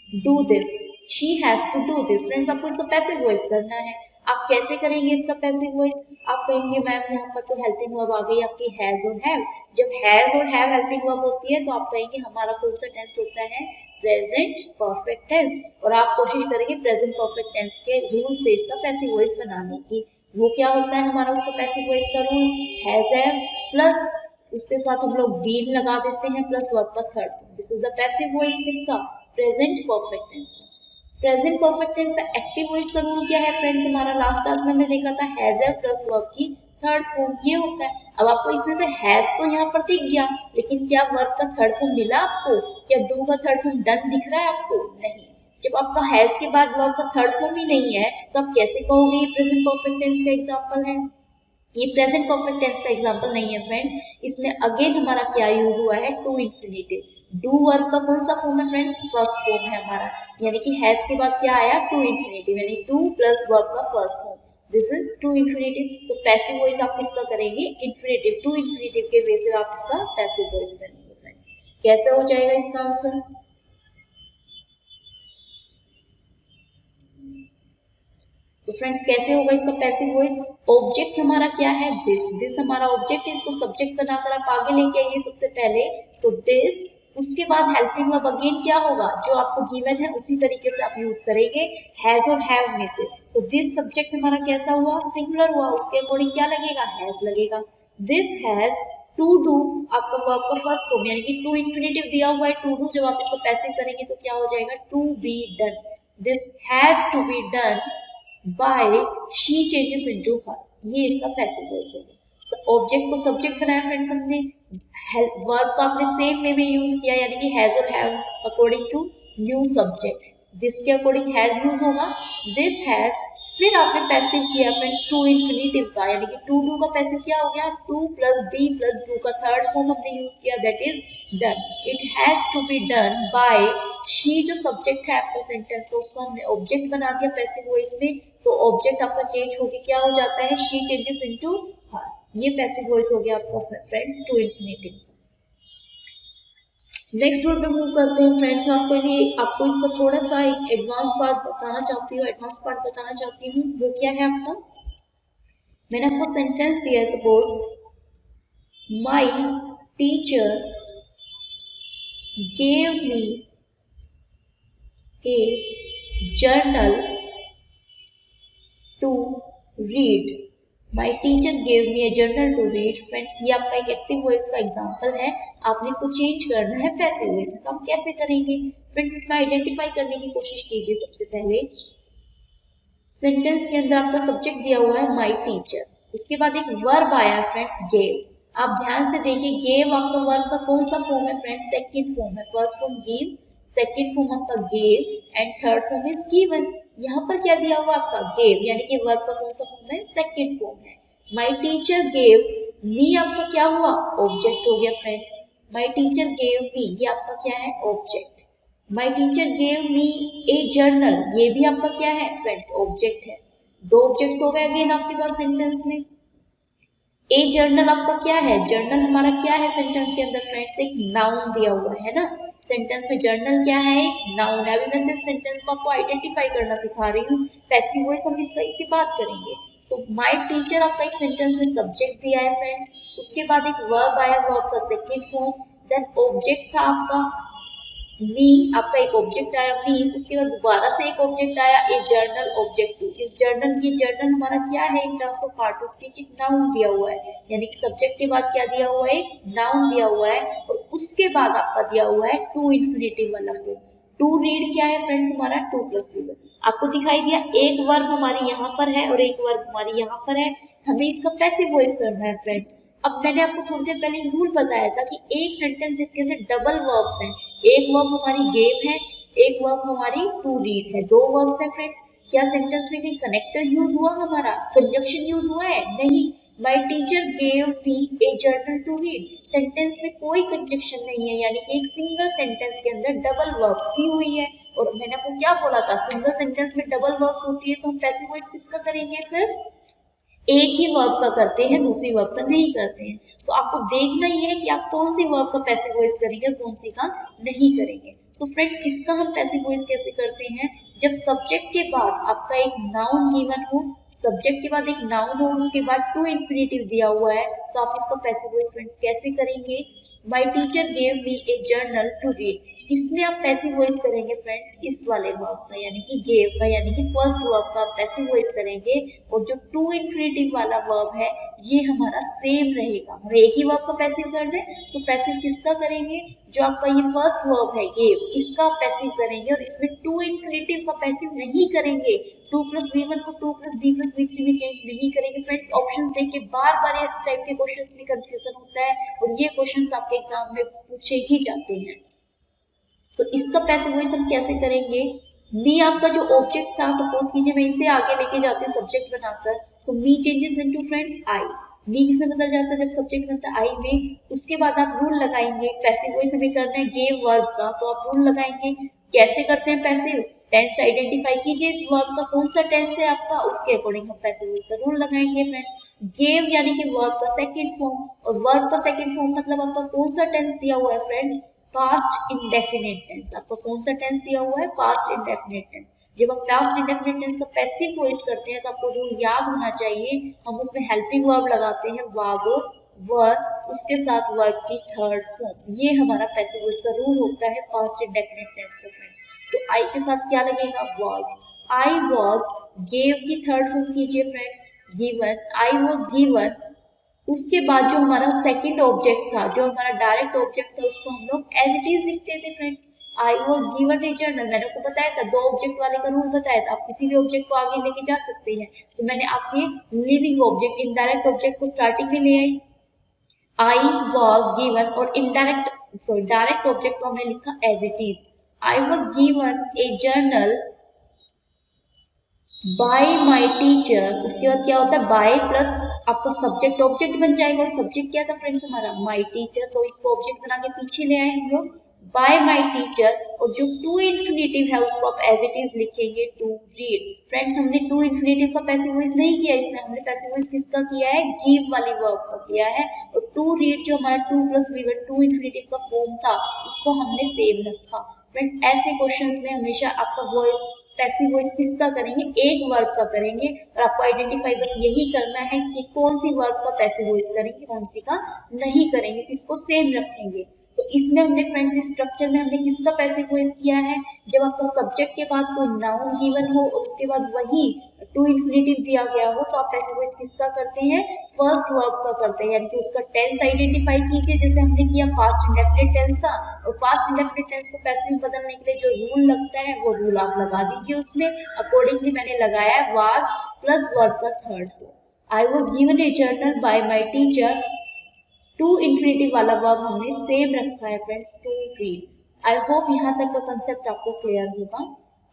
Speaker 1: do this, she has to do this. Friends आपको इसका पैसिव वॉइस करना है। आप कैसे करेंगे इसका पैसिव वॉइस? आप कहेंगे मैम यहाँ पर तो हेल्पिंग वर्ब आ गई आपकी हैज और हैव। जब हैज और हैव हेल्पिंग वर्ब होती है तो आप कहेंगे हमारा कौन सा टेंस होता है, प्रेजेंट परफेक्ट टेंस। और आप कोशिश करेंगे प्रेजेंट परफेक्ट टेंस के रूल से इसका पैसिव वॉइस बनाने की। वो क्या होता है हमारा उसका पैसिव वॉइस का रूल, हैज हैव प्लस उसके साथ हम लोग बीन लगा देते हैं प्लस वर्ब का third form. This is the passive voice किसका, प्रेजेंट परफेक्ट टेंस का। प्रेजेंट परफेक्ट टेंस का एक्टिव वॉइस का रूल क्या है फ्रेंड्स, हमारा लास्ट क्लास में हमने देखा था हैज हैव प्लस वर्ब की थर्ड फॉर्म ये होता है। अब आपको इसमें से हैज तो यहाँ पर दिख गया, लेकिन क्या वर्ब का थर्ड फॉर्म मिला आपको? क्या डू का थर्ड फॉर्म डन दिख रहा है आपको? नहीं। जब आपका हैज के बाद वर्ब का थर्ड फॉर्म ही नहीं है तो आप कैसे कहोगे ये प्रेजेंट परफेक्ट टेंस का एग्जांपल है? ये प्रेजेंट परफेक्ट टेंस का एग्जांपल नहीं है फ्रेंड्स। इसमें अगेन हमारा क्या यूज हुआ है, टू इन्फिनिटिव। डू वर्ब का कौन सा फॉर्म है फ्रेंड्स, फर्स्ट फॉर्म है हमारा, यानी कि हैज के बाद क्या आया, टू इन्फिनिटिव, यानी टू प्लस वर्ब का first form. This is to infinitive. तो पैसिव वॉइस आप किसका करेंगे, इन्फिनिटिव, टू इन्फिनिटिव के वे से आप इसका पैसिव वॉइस करेंगे फ्रेंड्स। कैसे हो जाएगा इसका आंसर? तो फ्रेंड्स कैसे होगा इसका पैसिव वॉइस? ऑब्जेक्ट हमारा क्या है, दिस। दिस हमारा ऑब्जेक्ट है, इसको सब्जेक्ट बनाकर आप आगे लेके आइए सबसे पहले। सो दिस, उसके बाद हेल्पिंग वर्ब अगेन क्या होगा, जो आपको गिवन है उसी तरीके से आप यूज करेंगे हैज और हैव में से। सो दिस सब्जेक्ट हमारा कैसा हुआ, सिंगुलर हुआ, उसके अकॉर्डिंग क्या लगेगा, हैज लगेगा। दिस हैज टू डू आपका वर्ब का फर्स्ट फॉर्म, यानी कि टू इन्फिनिटिव दिया हुआ है टू डू। जब आप इसको पैसिव करेंगे तो क्या हो जाएगा, to be done. This has to be done by she changes into her. ये इसका पैसिव वॉइस हो गया। ऑब्जेक्ट को सब्जेक्ट बनाया फ्रेंड्स हमने, वर्ब का आपने सेम वे में यूज किया, यानी कि हैज और have according to new subject. This के अकॉर्डिंग हैज यूज होगा, दिस हैज। फिर आपने पैसिव किया फ्रेंड्स टू इन्फिनिटिव का, यानी कि टू डू का पैसिव क्या हो गया, to plus be plus do का थर्ड फॉर्म हमने यूज किया, that is done. It has to be done by she, जो सब्जेक्ट है आपका सेंटेंस का उसको हमने ऑब्जेक्ट बना दिया पैसिव वॉइस में। तो ऑब्जेक्ट आपका चेंज होके क्या हो जाता है, शी चेंजेस इनटू हर। ये पैसिव वॉइस हो गया आपका friends to infinitive. Next word पे मूव करते हैं फ्रेंड्स। आपको इसका थोड़ा सा एक एडवांस पार्ट बताना चाहती हूँ। वो क्या है आपका, मैंने आपको सेंटेंस दिया है, suppose my teacher gave me a journal to read. My teacher gave me a journal to read. Friends ये आपका एक एक्टिव वॉइस का एग्जांपल है, आपने इसको चेंज करना है पैसिव वॉइस में। तो हम कैसे करेंगे फ्रेंड्स, इसमें आइडेंटिफाई करने की कोशिश कीजिए। सबसे पहले सेंटेंस के अंदर आपका सब्जेक्ट दिया हुआ है माई टीचर, उसके बाद एक वर्ब आया फ्रेंड्स गेव। आप ध्यान से देखिए, गेव आपका वर्ब का कौन सा फॉर्म है फ्रेंड्स, सेकेंड फॉर्म है। First form give, second form आपका gave and third form is given. यहाँ पर क्या दिया हुआ आपका गेव, यानी कि वर्ब का कौन सा फॉर्म है, सेकेंड फॉर्म है। माई टीचर गेव मी आपका क्या हुआ, ऑब्जेक्ट हो गया फ्रेंड्स। माई टीचर गेव मी ये आपका क्या है, object. My teacher gave me a journal, ये भी आपका क्या है फ्रेंड्स, ऑब्जेक्ट है। दो ऑब्जेक्ट्स हो गए अगेन आपके पास सेंटेंस में। ए जर्नल आपका क्या है, जर्नल हमारा क्या है सेंटेंस के अंदर फ्रेंड्स, एक नाउन दिया हुआ है ना। सेंटेंस में जर्नल क्या है, एक नाउन है। अभी मैं सिर्फ सेंटेंस को आपको आइडेंटिफाई करना सिखा रही हूँ, पैसिव वॉइस हम इसकी बात करेंगे। सो माई टीचर आपका एक सेंटेंस में सब्जेक्ट दिया है फ्रेंड्स, उसके बाद एक वर्ब आया, वर्ब का सेकेंड फॉर्म, देन ऑब्जेक्ट था आपका मी, आपका एक ऑब्जेक्ट आया मी, उसके बाद दोबारा से एक ऑब्जेक्ट आया ए जर्नल, ऑब्जेक्ट टू। इस जर्नल, ये जर्नल हमारा क्या है in terms of part of speech, एक नाउन दिया हुआ है, यानी कि सब्जेक्ट के बाद क्या दिया हुआ है, नाउन दिया हुआ है। और उसके बाद आपका दिया हुआ है टू इन्फिनिटिव वाला फॉर्म। टू रीड क्या है फ्रेंड्स हमारा, टू प्लस वी। आपको दिखाई दिया एक वर्ब हमारी यहाँ पर है और एक वर्ब हमारी यहाँ पर है। हमें इसका पैसिव वॉइस करना है फ्रेंड्स। अब मैंने आपको थोड़ी देर पहले एक रूल बताया था कि एक सेंटेंस जिसके अंदर डबल वर्ब्स हैं, एक वर्ब हमारी गेव है, एक वर्ब हमारी टू रीड है, दो वर्ब्स हैं फ्रेंड्स, क्या सेंटेंस में कहीं कनेक्टर यूज हुआ, हमारा कंजंक्शन यूज हुआ है? नहीं। My teacher gave me a journal to read, sentence में कोई कंजंक्शन नहीं है, यानी कि एक सिंगल सेंटेंस के अंदर डबल वर्ब्स दी हुई है। और मैंने आपको क्या बोला था, सिंगल सेंटेंस में डबल वर्ब्स होती है तो हम पैसिव वॉइस किसका करेंगे, सिर्फ एक ही वर्ब का करते हैं, दूसरी वर्ब का नहीं करते हैं। सो आपको देखना ही है कि आप कौन सी वर्ब का पैसिव वॉइस करेंगे, कौन सी का नहीं करेंगे। सो फ्रेंड्स, इसका हम पैसिव वॉइस कैसे करते हैं, जब सब्जेक्ट के बाद आपका एक नाउन गिवन हो, सब्जेक्ट के बाद एक नाउन हो, उसके बाद टू इन्फिनेटिव दिया हुआ है, तो आप इसका पैसिव वॉइस फ्रेंड्स कैसे करेंगे, my teacher gave me a journal to read, इसमें आप पैसिव वॉइस करेंगे फ्रेंड्स इस वाले वर्ब का, यानी कि गेव का, यानी कि फर्स्ट वर्ब का पैसिव वॉइस करेंगे। और जो टू इन्फिनेटिव वाला वर्ब है ये हमारा सेम रहेगा, हमें एक ही वर्ब का पैसिव करना है, सो पैसिव किसका करेंगे, जो आपका ये फर्स्ट वर्ब है गेव, इसका पैसिव करेंगे। और इसमें टू इन्फिनेटिव का पैसिव नहीं करेंगे, टू प्लस V1 को two plus B plus V3 में चेंज नहीं करेंगे फ्रेंड्स। ऑप्शंस देख के बार बार इस टाइप के क्वेश्चंस में कंफ्यूजन होता है और ये क्वेश्चंस आपके एग्जाम में पूछे ही जाते हैं। तो इसका पैसिव वॉइस हम कैसे करेंगे, मी आपका जो ऑब्जेक्ट था, सपोज कीजिए मैं इसे आगे लेके जाती हूँ सब्जेक्ट बनाकर, सो मी चेंजेस इनटू फ्रेंड्स आई, मी किससे बदल जाता है जब सब्जेक्ट बनता है आई में। उसके बाद आप रूल लगाएंगे, पैसिव वॉइस हमें करना है गेव वर्ब का, तो आप रूल लगाएंगे, कैसे करते हैं पैसिव, टेंस आइडेंटिफाई कीजिए इस वर्ब का कौन सा टेंस है आपका, उसके अकॉर्डिंग हम पैसिव वॉइस का रूल लगाएंगे फ्रेंड्स। गेव यानी कि वर्ब का सेकंड फॉर्म, और वर्ब का सेकंड फॉर्म मतलब आपका कौन सा टेंस दिया हुआ है फ्रेंड्स, पास्ट इंडेफिनिट टेंस, आपका कौन सा टेंस दिया हुआ है, पास्ट इंडेफिनिट टेंस। जब हम पास्ट इंडेफिनिट टेंस का पैसिव वॉइस करते हैं तो आपको रूल याद होना चाहिए, हम उसमें हेल्पिंग वर्ब लगाते हैं वाज और वर, उसके साथ वर्ब की थर्ड फॉर्म, ये हमारा पैसिव वॉइस का रूल होता है पास्ट इंडेफिनिट टेंस का फ्रेंड्स। सो आई के साथ क्या लगेगा, वाज, आई वाज, गेव की थर्ड फॉर्म कीजिए friends, given, I was given, उसके बाद जो हमारा सेकंड ऑब्जेक्ट था, जो हमारा डायरेक्ट ऑब्जेक्ट था, उसको हम लोग एज इट इज लिखते थे friends, I was given a journal, मैंने आपको बताया था, दो ऑब्जेक्ट वाले का रूल बताया था, आप किसी भी ऑब्जेक्ट को आगे लेके जा सकते हैं। सो मैंने आपके लिविंग ऑब्जेक्ट, इनडायरेक्ट ऑब्जेक्ट को स्टार्टिंग में ले आई, आई वॉज गिवन, और इनडायरेक्ट सॉरी डायरेक्ट ऑब्जेक्ट को हमने लिखा as it is, I was given a journal by my teacher, उसके बाद क्या होता है, बाय प्लस आपका सब्जेक्ट ऑब्जेक्ट बन जाएगा, और सब्जेक्ट क्या था फ्रेंड्स हमारा माई टीचर, तो इसको ऑब्जेक्ट बना के पीछे ले आए हम लोग, बाय माई टीचर, और जो टू इन्फिनेटिव है उसको आप एज इट इज लिखेंगे टू रीड। फ्रेंड्स हमने टू इन्फिनेटिव का पैसिव वॉइस नहीं किया, इसमें हमने पैसिव वॉइस किसका किया है, गिव वाली वर्ब का किया है, और टू रीड जो हमारा to plus V1 to infinitive का फॉर्म था उसको हमने सेम रखा। फ्रेंड ऐसे क्वेश्चंस में हमेशा आपका वॉइस पैसिव वॉइस किसका करेंगे, एक वर्ब का करेंगे, और आपको आइडेंटिफाई बस यही करना है कि कौन सी वर्ब का पैसिव वॉइस करेंगे, कौन सी का नहीं करेंगे, किसको सेम रखेंगे। तो इसमें हमने फ्रेंड्स इस स्ट्रक्चर में हमने किसका पैसिव वॉइस किया है, जब आपका सब्जेक्ट के बाद कोई नाउन गिवन हो और उसके बाद वही टू इन्फिनेटिव दिया गया हो, तो आप पैसिव वॉइस किसका करते हैं, फर्स्ट वर्ब का करते हैं, यानी कि उसका टेंस आइडेंटिफाई कीजिए, जैसे हमने किया पास्ट इंडेफिनिट टेंस था, और पास्ट इंडेफिनिट टेंस को पैसिव में बदलने के लिए जो रूल लगता है वो रूल आप लगा दीजिए, उसमें अकॉर्डिंगली मैंने लगाया वाज प्लस वर्ब का third form, I was given a journal by my teacher, to infinitive वाला वर्ब हमने सेम रखा है friends, to read. I hope यहाँ तक का कंसेप्ट आपको क्लियर होगा।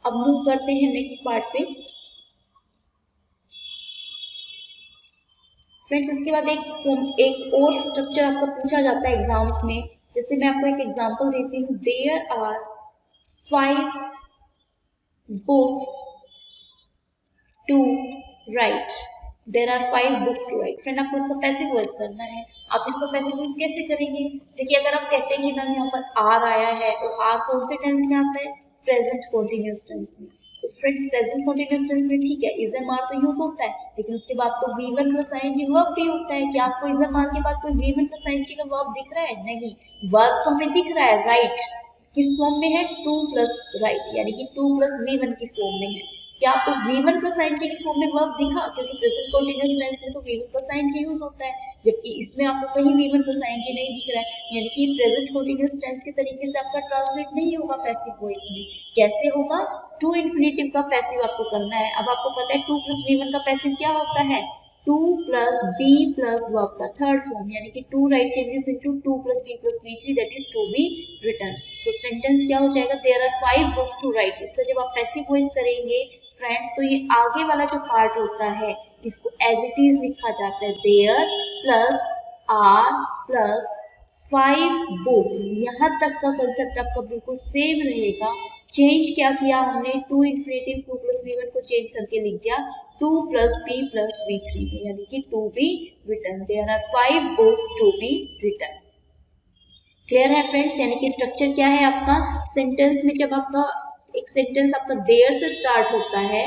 Speaker 1: अब मूव करते हैं नेक्स्ट पार्ट पे फ्रेंड्स। इसके बाद एक और स्ट्रक्चर आपका पूछा जाता है एग्जाम्स में, जैसे मैं आपको एक एग्जांपल देती हूँ, there are 5 books to write, there are 5 books to write. Friend आपको इसका पैसिव वॉइस करना है, आप इसका पैसिव वॉइस कैसे करेंगे, देखिए अगर आप कहते हैं कि मैम यहाँ पर आर आया है, और आर कौन से टेंस में आता है, प्रेजेंट कॉन्टिन्यूअस टेंस में। So friends present continuous tense में ठीक है इज एम आर तो यूज होता है, लेकिन उसके बाद तो V1 प्लस ING वर्ब भी होता है। क्या आपको इज एम आर के बाद कोई V1 प्लस ING का वर्ब दिख रहा है, नहीं, वर्ब तो हमें दिख रहा है राइट, किस फॉर्म में है, टू प्लस राइट, यानी कि टू प्लस V1 की फॉर्म में है। क्या आपको V1 प्लस ING की फॉर्म में वर्ब दिखा, क्योंकि प्रेजेंट कॉन्टिन्यूअस टेंस में तो V1 प्लस ING यूज होता है, जबकि इसमें आपको कहीं V1 प्लस ING नहीं दिख रहा है, यानी कि प्रेजेंट कॉन्टिन्यूअस टेंस के तरीके से आपका ट्रांसलेट नहीं होगा पैसिव वॉइस में। कैसे होगा, टू इन्फिनेटिव का पैसिव आपको करना है। अब आपको पता है टू प्लस V1 का पैसिव क्या होता है, 2 प्लस बी प्लस वर्ब का थर्ड फॉर्म, यानी कि 2 write changes into 2 plus be plus v3 that is to be written. So sentence क्या हो जाएगा, there are 5 books to write. इसका जब आप पैसिव वॉइस करेंगे फ्रेंड्स, तो ये आगे वाला जो पार्ट होता है इसको एज इट इज लिखा जाता है, there plus are plus 5 books. यहाँ तक का कंसेप्ट आपका बिल्कुल सेम रहेगा। चेंज क्या किया हमने, टू इन्फिनेटिव 2 प्लस v1 को चेंज करके लिख दिया 2 प्लस b प्लस v3 में, यानी कि to be written. There are 5 books to be written. Clear है फ्रेंड्स, यानी कि स्ट्रक्चर क्या है आपका सेंटेंस में, जब आपका एक सेंटेंस आपका देयर से स्टार्ट होता है,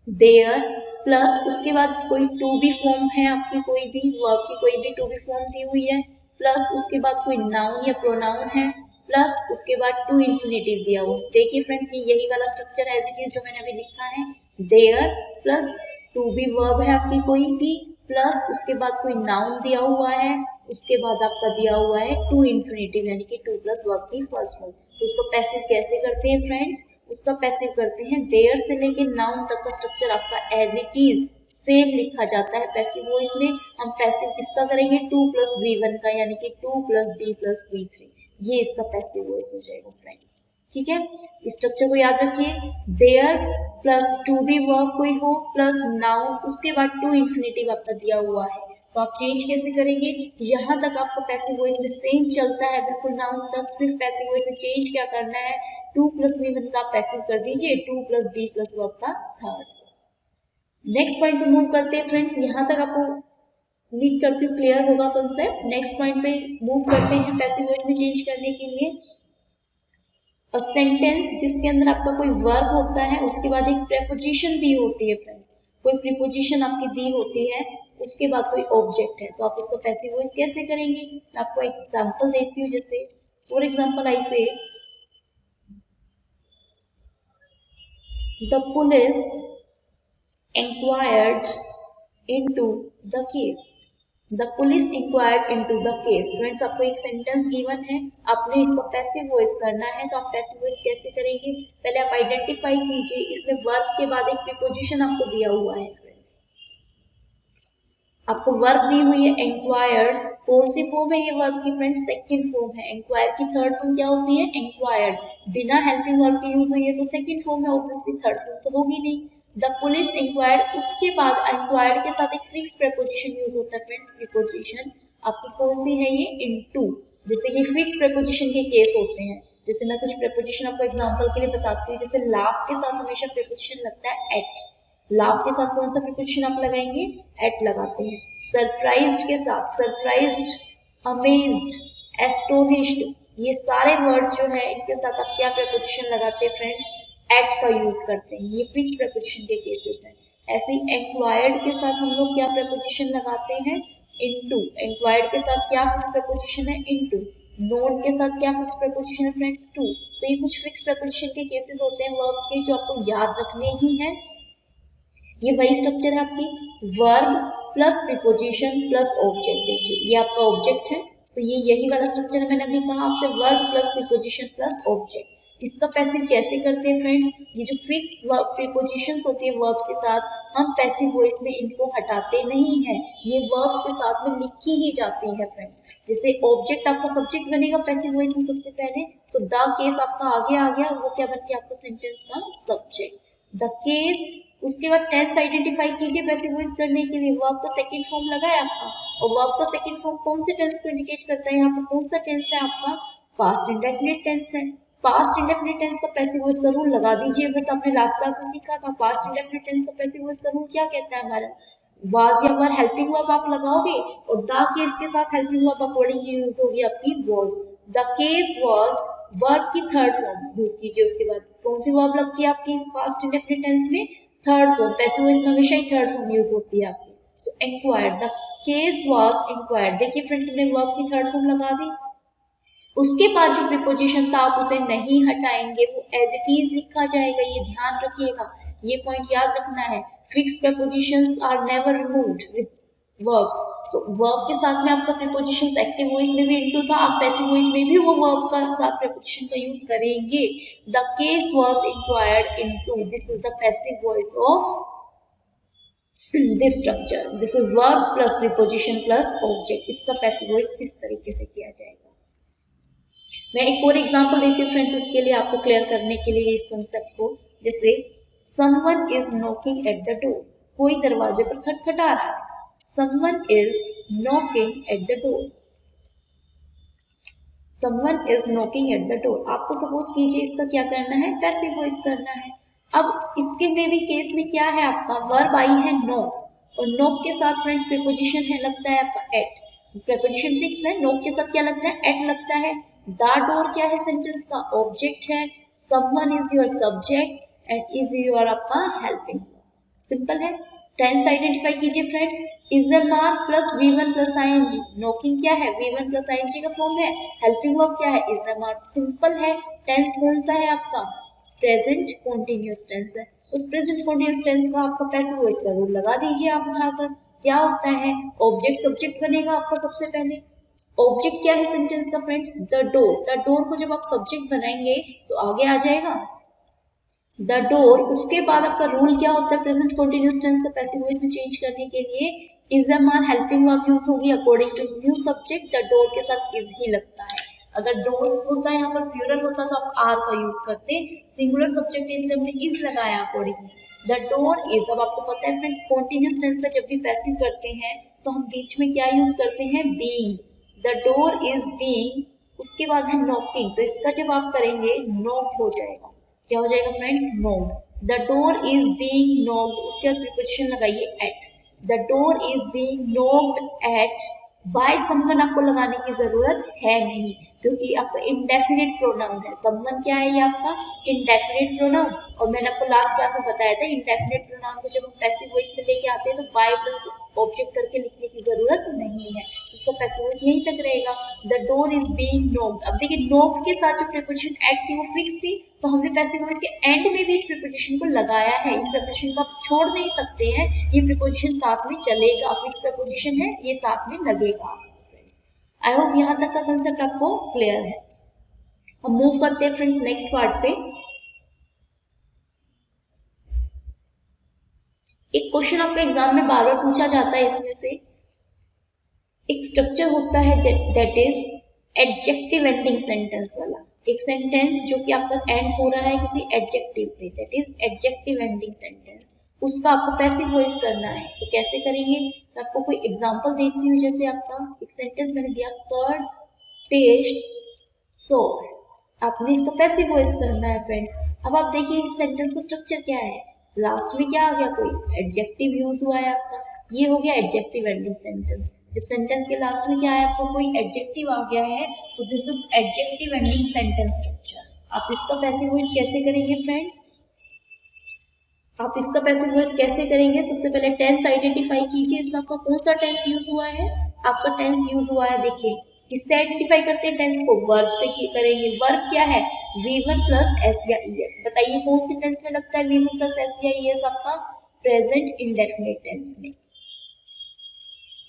Speaker 1: देयर प्लस उसके बाद कोई टू बी फॉर्म है आपकी, कोई भी वर्ब की कोई भी टू बी फॉर्म दी हुई है, प्लस उसके बाद कोई नाउन या प्रोनाउन है, प्लस उसके बाद टू इन्फिनेटिव दिया हुआ। देखिए फ्रेंड्स, ये यही वाला स्ट्रक्चर एज इट इज जो मैंने अभी लिखा है, there plus to be verb है आपकी कोई भी, प्लस उसके बाद कोई नाउन दिया हुआ है, उसके बाद आपका दिया हुआ है टू इन्फिनेटिव यानी कि 2 प्लस वर्ब की फर्स्ट फॉर्म। तो उसको पैसिव कैसे करते हैं फ्रेंड्स, उसका पैसिव करते हैं देयर से लेके नाउन तक का स्ट्रक्चर आपका एज इट इज सेम लिखा जाता है पैसिव वॉइस में। हम पैसिव किसका करेंगे, 2 प्लस v1 का, यानी कि 2 प्लस b प्लस v3, ये इसका पैसिव वॉइस हो जाएगा फ्रेंड्स। ठीक है, इस स्ट्रक्चर को याद रखिए, there plus to be verb कोई हो प्लस नाउन, उसके बाद टू इन्फिनेटिव आपका दिया हुआ है। तो आप चेंज कैसे करेंगे, यहाँ तक आपका पैसिव वॉइस में सेम चलता है बिल्कुल नाउन तक, सिर्फ पैसिव वॉइस में चेंज क्या करना है, 2 प्लस v1 का पैसिव कर दीजिए 2 प्लस b प्लस वर्ब का थर्ड। नेक्स्ट पॉइंट पे मूव करते हैं फ्रेंड्स, यहाँ तक आपको उम्मीद करती हूँ क्लियर होगा कंसेप्ट। नेक्स्ट पॉइंट पे मूव करते हैं पैसिव वॉइस में चेंज करने के लिए। और सेंटेंस जिसके अंदर आपका कोई वर्ब होता है, उसके बाद एक प्रेपोजिशन दी होती है फ्रेंड्स, कोई प्रीपोजिशन आपकी दी होती है, उसके बाद कोई ऑब्जेक्ट है, तो आप उसको पैसिव वॉइस कैसे करेंगे। मैं आपको एक एग्जांपल देती हूँ, जैसे फॉर एग्जांपल आई से the police inquired into the case. The police inquired into the case. Friends, आपको एक सेंटेंस गिवन है, आपने इसको पैसिव वॉइस करना है, तो आप पैसिव वॉइस कैसे करेंगे, पहले आप आइडेंटिफाई कीजिए, इसमें वर्ब के बाद एक प्रीपोजिशन आपको दिया हुआ है। आपको वर्ब दी हुई है इंक्वायर्ड, कौन सी फॉर्म है ये वर्ब की फ्रेंड्स, सेकंड फॉर्म है। इंक्वायर की थर्ड फॉर्म क्या होती है, इंक्वायर्ड। बिना हेल्पिंग वर्ब के यूज हुई है तो सेकंड फॉर्म है, ऑब्वियसली थर्ड फॉर्म तो होगी नहीं। द पुलिस इंक्वायर्ड, उसके बाद इंक्वायर्ड के साथ एक फिक्स प्रीपोजिशन यूज होता है फ्रेंड्स। प्रीपोजिशन आपकी कौन सी है, ये इनटू। जैसे कि फिक्स प्रीपोजिशन के केस होते हैं, जैसे मैं कुछ प्रीपोजिशन आपको एग्जांपल के लिए बताती हूँ। जैसे लाफ के साथ हमेशा प्रीपोजिशन लगता है एट, लाफ के साथ कौन सा प्रीपोजिशन आप लगाएंगे, एट लगाते हैं। सरप्राइज्ड के साथ सरप्राइज्ड, अमेज्ड, एस्टोनिश्ड, ये सारे वर्ड्स जो है इनके साथ आप क्या प्रीपोजिशन लगाते हैं फ्रेंड्स, एट का यूज करते हैं। ये फिक्स प्रीपोजिशन के केसेस हैं। ऐसे ही इंक्वायर्ड के साथ हम लोग क्या प्रीपोजिशन लगाते हैं, इनटू। इंक्वायर्ड के साथ क्या फिक्स प्रीपोजिशन है, इनटू। नोन के साथ क्या फिक्स प्रीपोजिशन है फ्रेंड्स, टू। तो ये कुछ फिक्स प्रीपोजिशन के केसेस होते हैं वर्ब्स के, जो आपको याद रखने ही है। ये वही स्ट्रक्चर है आपकी, verb plus preposition plus object. देखिए ये आपका ऑब्जेक्ट है, सो ये यही वाला स्ट्रक्चर है, मैंने अभी कहा आपसे, verb plus preposition plus object. इसका पैसिव कैसे करते हैं फ्रेंड्स, ये जो फिक्स प्रीपोजिशंस होती है वर्ब्स के साथ, हम पैसिव वॉइस में इनको हटाते नहीं है, ये वर्ब्स के साथ में लिखी ही जाती है फ्रेंड्स। जैसे ऑब्जेक्ट आपका सब्जेक्ट बनेगा पैसिव वॉइस में सबसे पहले, सो द केस आपका आगे आ गया, वो क्या बन गया आपका सेंटेंस का सब्जेक्ट, द केस। उसके बाद टेंस आइडेंटिफाई कीजिए पैसिव वॉइस करने के लिए, वर्ब का सेकंड फॉर्म लगा है आपका, और वर्ब का सेकंड फॉर्म कौन से टेंस को इंडिकेट करता है, यहाँ पर कौन सा टेंस है आपका, पास्ट इंडेफिनिट टेंस है। पास्ट इंडेफिनिट टेंस का पैसिव वॉइस का रूल लगा दीजिए, बस आपने लास्ट क्लास में सीखा था। पास्ट इंडेफिनिट टेंस का पैसिव वॉइस का रूल क्या कहता है हमारा, वाज या वर हेल्पिंग वर्ब आप लगाओगे, और द केस के साथ हेल्पिंग वर्ब अकॉर्डिंगली यूज होगी आपकी was. The case was verb की थर्ड फॉर्म यूज कीजिए। उसके बाद कौन सी वर्ब लगती है आपकी पास्ट इंडेफिनिट टेंस में, थर्ड फॉर्म। पैसिव वॉइस में हमेशा ही थर्ड फॉर्म यूज होती है आपकी। So inquired, the case was inquired. देखिए फ्रेंड्स, हमने वर्ब की थर्ड फॉर्म लगा दी। उसके बाद जो प्रीपोजिशन था आप उसे नहीं हटाएंगे, वो एज इट इज लिखा जाएगा, ये ध्यान रखिएगा, ये पॉइंट याद रखना है। Fix prepositions are never removed with verbs. So verb के साथ में आपका प्रीपोजिशंस एक्टिव वॉइस में भी इनटू था, आप पैसिव वॉइस में भी वो वर्ब का साथ प्रीपोजिशन का यूज करेंगे। The case was inquired into, this is the passive voice of this structure, this is verb plus preposition plus object. इसका पैसिव वॉइस इस तरीके से किया जाएगा। मैं एक और एग्जांपल देती हूँ फ्रेंड्स इसके लिए, आपको क्लियर करने के लिए इस कंसेप्ट को। जैसे someone is knocking at the door, कोई दरवाजे पर खटखटा रहा है। Someone is knocking at the door, someone is knocking at the door. आपको सपोज कीजिए इसका क्या करना है, पैसिव वॉइस करना है। अब इसके में भी केस में क्या है, आपका वर्ब आई है नॉक, और नॉक के साथ फ्रेंड्स प्रीपोजिशन है, लगता है आपका एट। प्रीपोजिशन फिक्स है, नॉक के साथ क्या लगता है, एट लगता है। द डोर क्या है, सेंटेंस का ऑब्जेक्ट है। Someone is your subject and is your आपका हेल्पिंग। सिंपल है। टेंस आइडेंटिफाई कीजिए friends, is a mark plus V1 plus ING. Knocking क्या है, V1 प्लस आईएनजी का फॉर्म है। हेल्पिंग वर्ब क्या है, इज अ मार्क। सिंपल है। टेंस कौन सा है आपका, प्रेजेंट कॉन्टिन्यूअस टेंस है। उस प्रेजेंट कॉन्टिन्यूअस टेंस का आपका पैसिव वॉइस का रूल लगा दीजिए आप उठाकर। क्या होता है, ऑब्जेक्ट सब्जेक्ट बनेगा आपका सबसे पहले। ऑब्जेक्ट क्या है सेंटेंस का friends, the door. The door को जब आप सब्जेक्ट बनाएंगे तो आगे आ जाएगा द डोर। उसके बाद आपका रूल क्या होता है प्रेजेंट कॉन्टिन्यूअस टेंस का पैसिव वॉइस में चेंज करने के लिए, इज अ मान हेल्पिंग वर्ब यूज होगी according to new subject. The door के साथ इज ही लगता है। अगर डोर्स होता है यहाँ पर प्लूरल होता तो आप आर का यूज करते, सिंगुलर सब्जेक्ट है इसलिए हमने इज लगाया अकॉर्डिंगली। The door is. अब आपको पता है फ्रेंड्स कॉन्टिन्यूअस टेंस का जब भी पैसिव करते हैं तो हम बीच में क्या यूज करते हैं, being. The door is being, उसके बाद है नॉकिंग, तो इसका जब आप करेंगे नॉक्ड हो जाएगा। क्या हो जाएगा friends, knocked. The door is being knocked, उसके बाद प्रीपोजिशन लगाइए at. The door is being knocked at by someone आपको लगाने की जरूरत है नहीं, क्योंकि आपका इंडेफिनिट प्रोनाउन है। समवन क्या है, ये आपका इंडेफिनिट प्रोनाउन। और मैंने आपको लास्ट क्लास में बताया था इंडेफिनिट प्रोनाउन को जब हम पैसिव वॉइस में लेके आते हैं तो बाय प्लस ऑब्जेक्ट करके लिखने की जरूरत नहीं है, जिसका पैसिव वॉइस यहीं तक रहेगा। The door is being knocked. अब देखिए नॉक्ड के साथ जो प्रीपोजिशन एट थी वो फिक्स थी, तो हमने पैसिव वॉइस के एंड में भी इस प्रीपोजिशन को लगाया है। इस प्रीपोजिशन को आप छोड़ नहीं सकते हैं, ये प्रीपोजिशन साथ में चलेगा, फिक्स प्रीपोजिशन है, ये साथ में लगेगा। आई होप यहाँ तक का कंसेप्ट आपको क्लियर है। अब मूव करते हैं फ्रेंड्स नेक्स्ट पार्ट पे। एक क्वेश्चन आपका एग्जाम में बार बार पूछा जाता है, इसमें से एक स्ट्रक्चर होता है that is adjective ending sentence वाला। एक सेंटेंस जो कि आपका एंड हो रहा है किसी एडजेक्टिव पे, that is adjective ending sentence. उसका आपको पैसिव वॉइस करना है, तो कैसे करेंगे, मैं आपको कोई एग्जांपल देती हूँ। जैसे आपका एक सेंटेंस मैंने दिया, कर्ड टेस्ट्स सोर। आपने इसका पैसिव वॉइस करना है फ्रेंड्स। अब आप देखिए इस सेंटेंस का स्ट्रक्चर क्या है, लास्ट में क्या आ गया, कोई एडजेक्टिव यूज हुआ है आपका, ये हो गया एडजेक्टिव एंडिंग सेंटेंस। जब सेंटेंस के लास्ट में क्या है, आपको कोई एडजेक्टिव आ गया है, so this is adjective ending sentence structure. आप इसका पैसिव वॉइस कैसे करेंगे फ्रेंड्स, आप इसका पैसिव वॉइस कैसे करेंगे, सबसे पहले टेंस आइडेंटिफाई कीजिए। इसमें आपका कौन सा टेंस यूज हुआ है, आपका टेंस यूज हुआ है, देखिए किससे आइडेंटिफाई करते हैं टेंस को, वर्ब से करेंगे। वर्ब क्या है, V1 प्लस एस या ES। बताइए कौन सी टेंस में लगता है V1 प्लस एस या ES, आपका प्रेजेंट इंडेफिनिट टेंस में।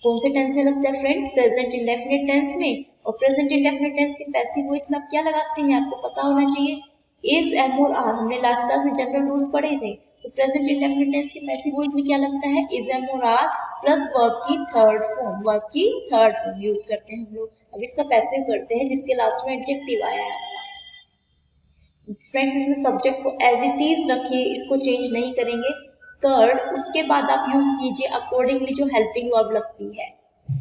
Speaker 1: कौन से टेंस में लगता है फ्रेंड्स, प्रेजेंट इंडेफिनिट टेंस में। और प्रेजेंट इंडेफिनिट टेंस के पैसिव वॉइस में आप क्या लगाते हैं, आपको पता होना चाहिए, इज, एम और आर। हमने लास्ट क्लास में जनरल रूल्स पढ़े थे। तो प्रेजेंट इंडेफिनिट टेंस के पैसिव वॉइस में क्या लगता है, इज, एम और आर प्लस वर्ब की थर्ड फॉर्म, वर्ब की थर्ड फॉर्म यूज करते हैं हम लोग। अब इसका पैसिव करते हैं जिसके लास्ट में एडजेक्टिव आया है आपका। फ्रेंड्स इसमें सब्जेक्ट को एज इट इज रखिए, इसको चेंज नहीं करेंगे। कर्ड, उसके बाद आप यूज कीजिए अकॉर्डिंगली जो हेल्पिंग वर्ब लगती है,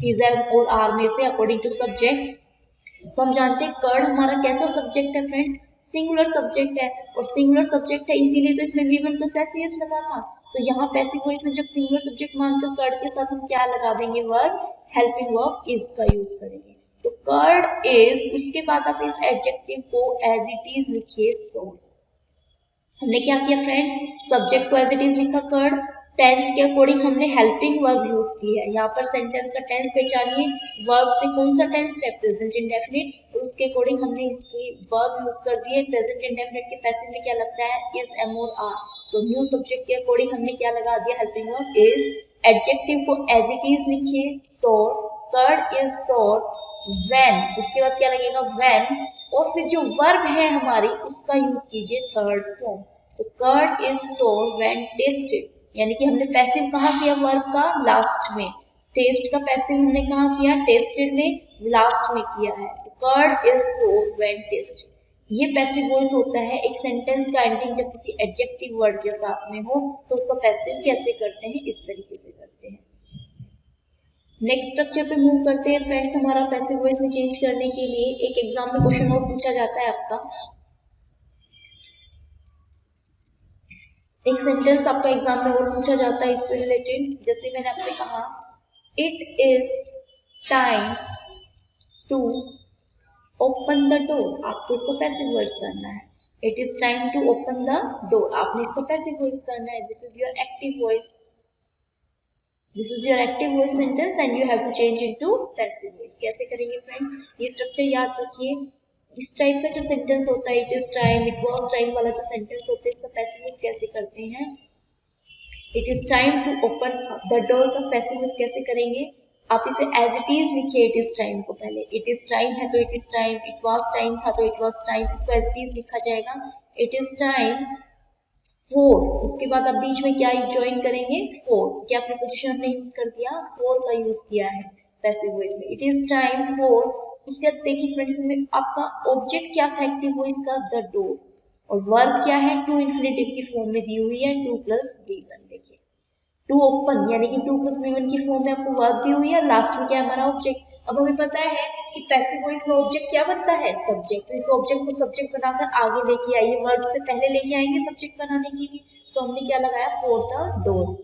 Speaker 1: इज, एम और आर में से अकॉर्डिंग टू सब्जेक्ट। तो हम जानते हैं कर्ड हमारा कैसा सब्जेक्ट है फ्रेंड्स, सिंगुलर सब्जेक्ट है, और सिंगुलर सब्जेक्ट है इसीलिए तो इसमें V1 प्लस एस लगा था। तो यहाँ पैसिव वॉइस में जब सिंगुलर सब्जेक्ट मानकर कर्ड के साथ हम क्या लगा देंगे, वर्ब, हेल्पिंग वर्ब इज का यूज करेंगे। सो कर्ड इज, उसके बाद आप इस एडजेक्टिव को एज इट इज लिखिए, सो। हमने क्या किया फ्रेंड्स, सब्जेक्ट को एज इट इज लिखा कर्ड, टेंस के अकॉर्डिंग हमने हेल्पिंग वर्ब यूज की है। यहाँ पर सेंटेंस का टेंस पहचानिए, वर्ब से कौन सा टेंस है, प्रेजेंट इंडेफिनिट, और उसके अकॉर्डिंग हमने इसकी वर्ब यूज कर दी है। प्रेजेंट इंडेफिनिट के पैसिव में क्या लगता है, इज, एम और आर। सो न्यू सब्जेक्ट के अकॉर्डिंग हमने क्या लगा दिया, हेल्पिंग वर्ब इज। एडजेक्टिव को एज इट इज लिखिए, सोर, कर्ड इज सोर व्हेन, उसके बाद क्या लगेगा, व्हेन, और फिर जो वर्ब है हमारी उसका यूज कीजिए third form. So curd is sour when tasted, यानी कि हमने पैसिव कहाँ किया वर्ब का, लास्ट में। टेस्ट का पैसिव हमने कहाँ किया, टेस्टेड में, लास्ट में किया है। So curd is sold when tested, ये पैसिव वॉइस होता है। एक सेंटेंस का एंडिंग जब किसी एडजेक्टिव वर्ड के साथ में हो तो उसका पैसिव कैसे करते हैं, इस तरीके से करते हैं। नेक्स्ट स्ट्रक्चर पे मूव करते हैं फ्रेंड्स। हमारा पैसिव वॉइस में चेंज करने के लिए एक एग्जाम में क्वेश्चन और पूछा जाता है आपका, एक सेंटेंस आपका एग्जाम में और पूछा जाता है इससे रिलेटेड। जैसे मैंने आपसे कहा, it is time to open the door, आपको इसको पैसिव वॉइस करना है। It is time to open the door, आपने इसको पैसिव वॉइस करना है। This is your active voice, this is your active voice sentence and you have to change into passive voice. कैसे करेंगे फ्रेंड्स, ये structure याद रखिए। इस टाइप का जो सेंटेंस होता है, it is time, it was time वाला जो सेंटेंस होता है, इसका पैसिव वॉइस कैसे करते हैं। It is time to open the door का पैसिव वॉइस कैसे करेंगे, आप इसे एज इट इज लिखिए। इट इज टाइम को पहले, इट इज टाइम है तो it is time, it was time था तो इट वाज टाइम, इसको एज इट इज लिखा जाएगा। इट इज टाइम फोर, उसके बाद आप बीच में क्या ज्वाइन करेंगे, फोर, क्या प्रीपोजिशन हमने यूज कर दिया, फोर का यूज किया है पैसिव वॉइस में। इट इज टाइम फोर, उसके बाद देखिए फ्रेंड्स में आपका ऑब्जेक्ट क्या था एक्टिव वॉइस का, द डोर, और वर्ब क्या है, टू इन्फिनेटिव की फॉर्म में दी हुई है, टू प्लस V1। देखिए टू ओपन यानी कि टू प्लस V1 की फॉर्म में आपको वर्ब दी हुई है, लास्ट में क्या है हमारा ऑब्जेक्ट। अब हमें पता है कि पैसिव वॉइस में ऑब्जेक्ट क्या बनता है, सब्जेक्ट, तो इस ऑब्जेक्ट को सब्जेक्ट बनाकर आगे लेके आइए, वर्ब से पहले लेके आएंगे सब्जेक्ट बनाने के लिए। सो हमने क्या लगाया, for the door.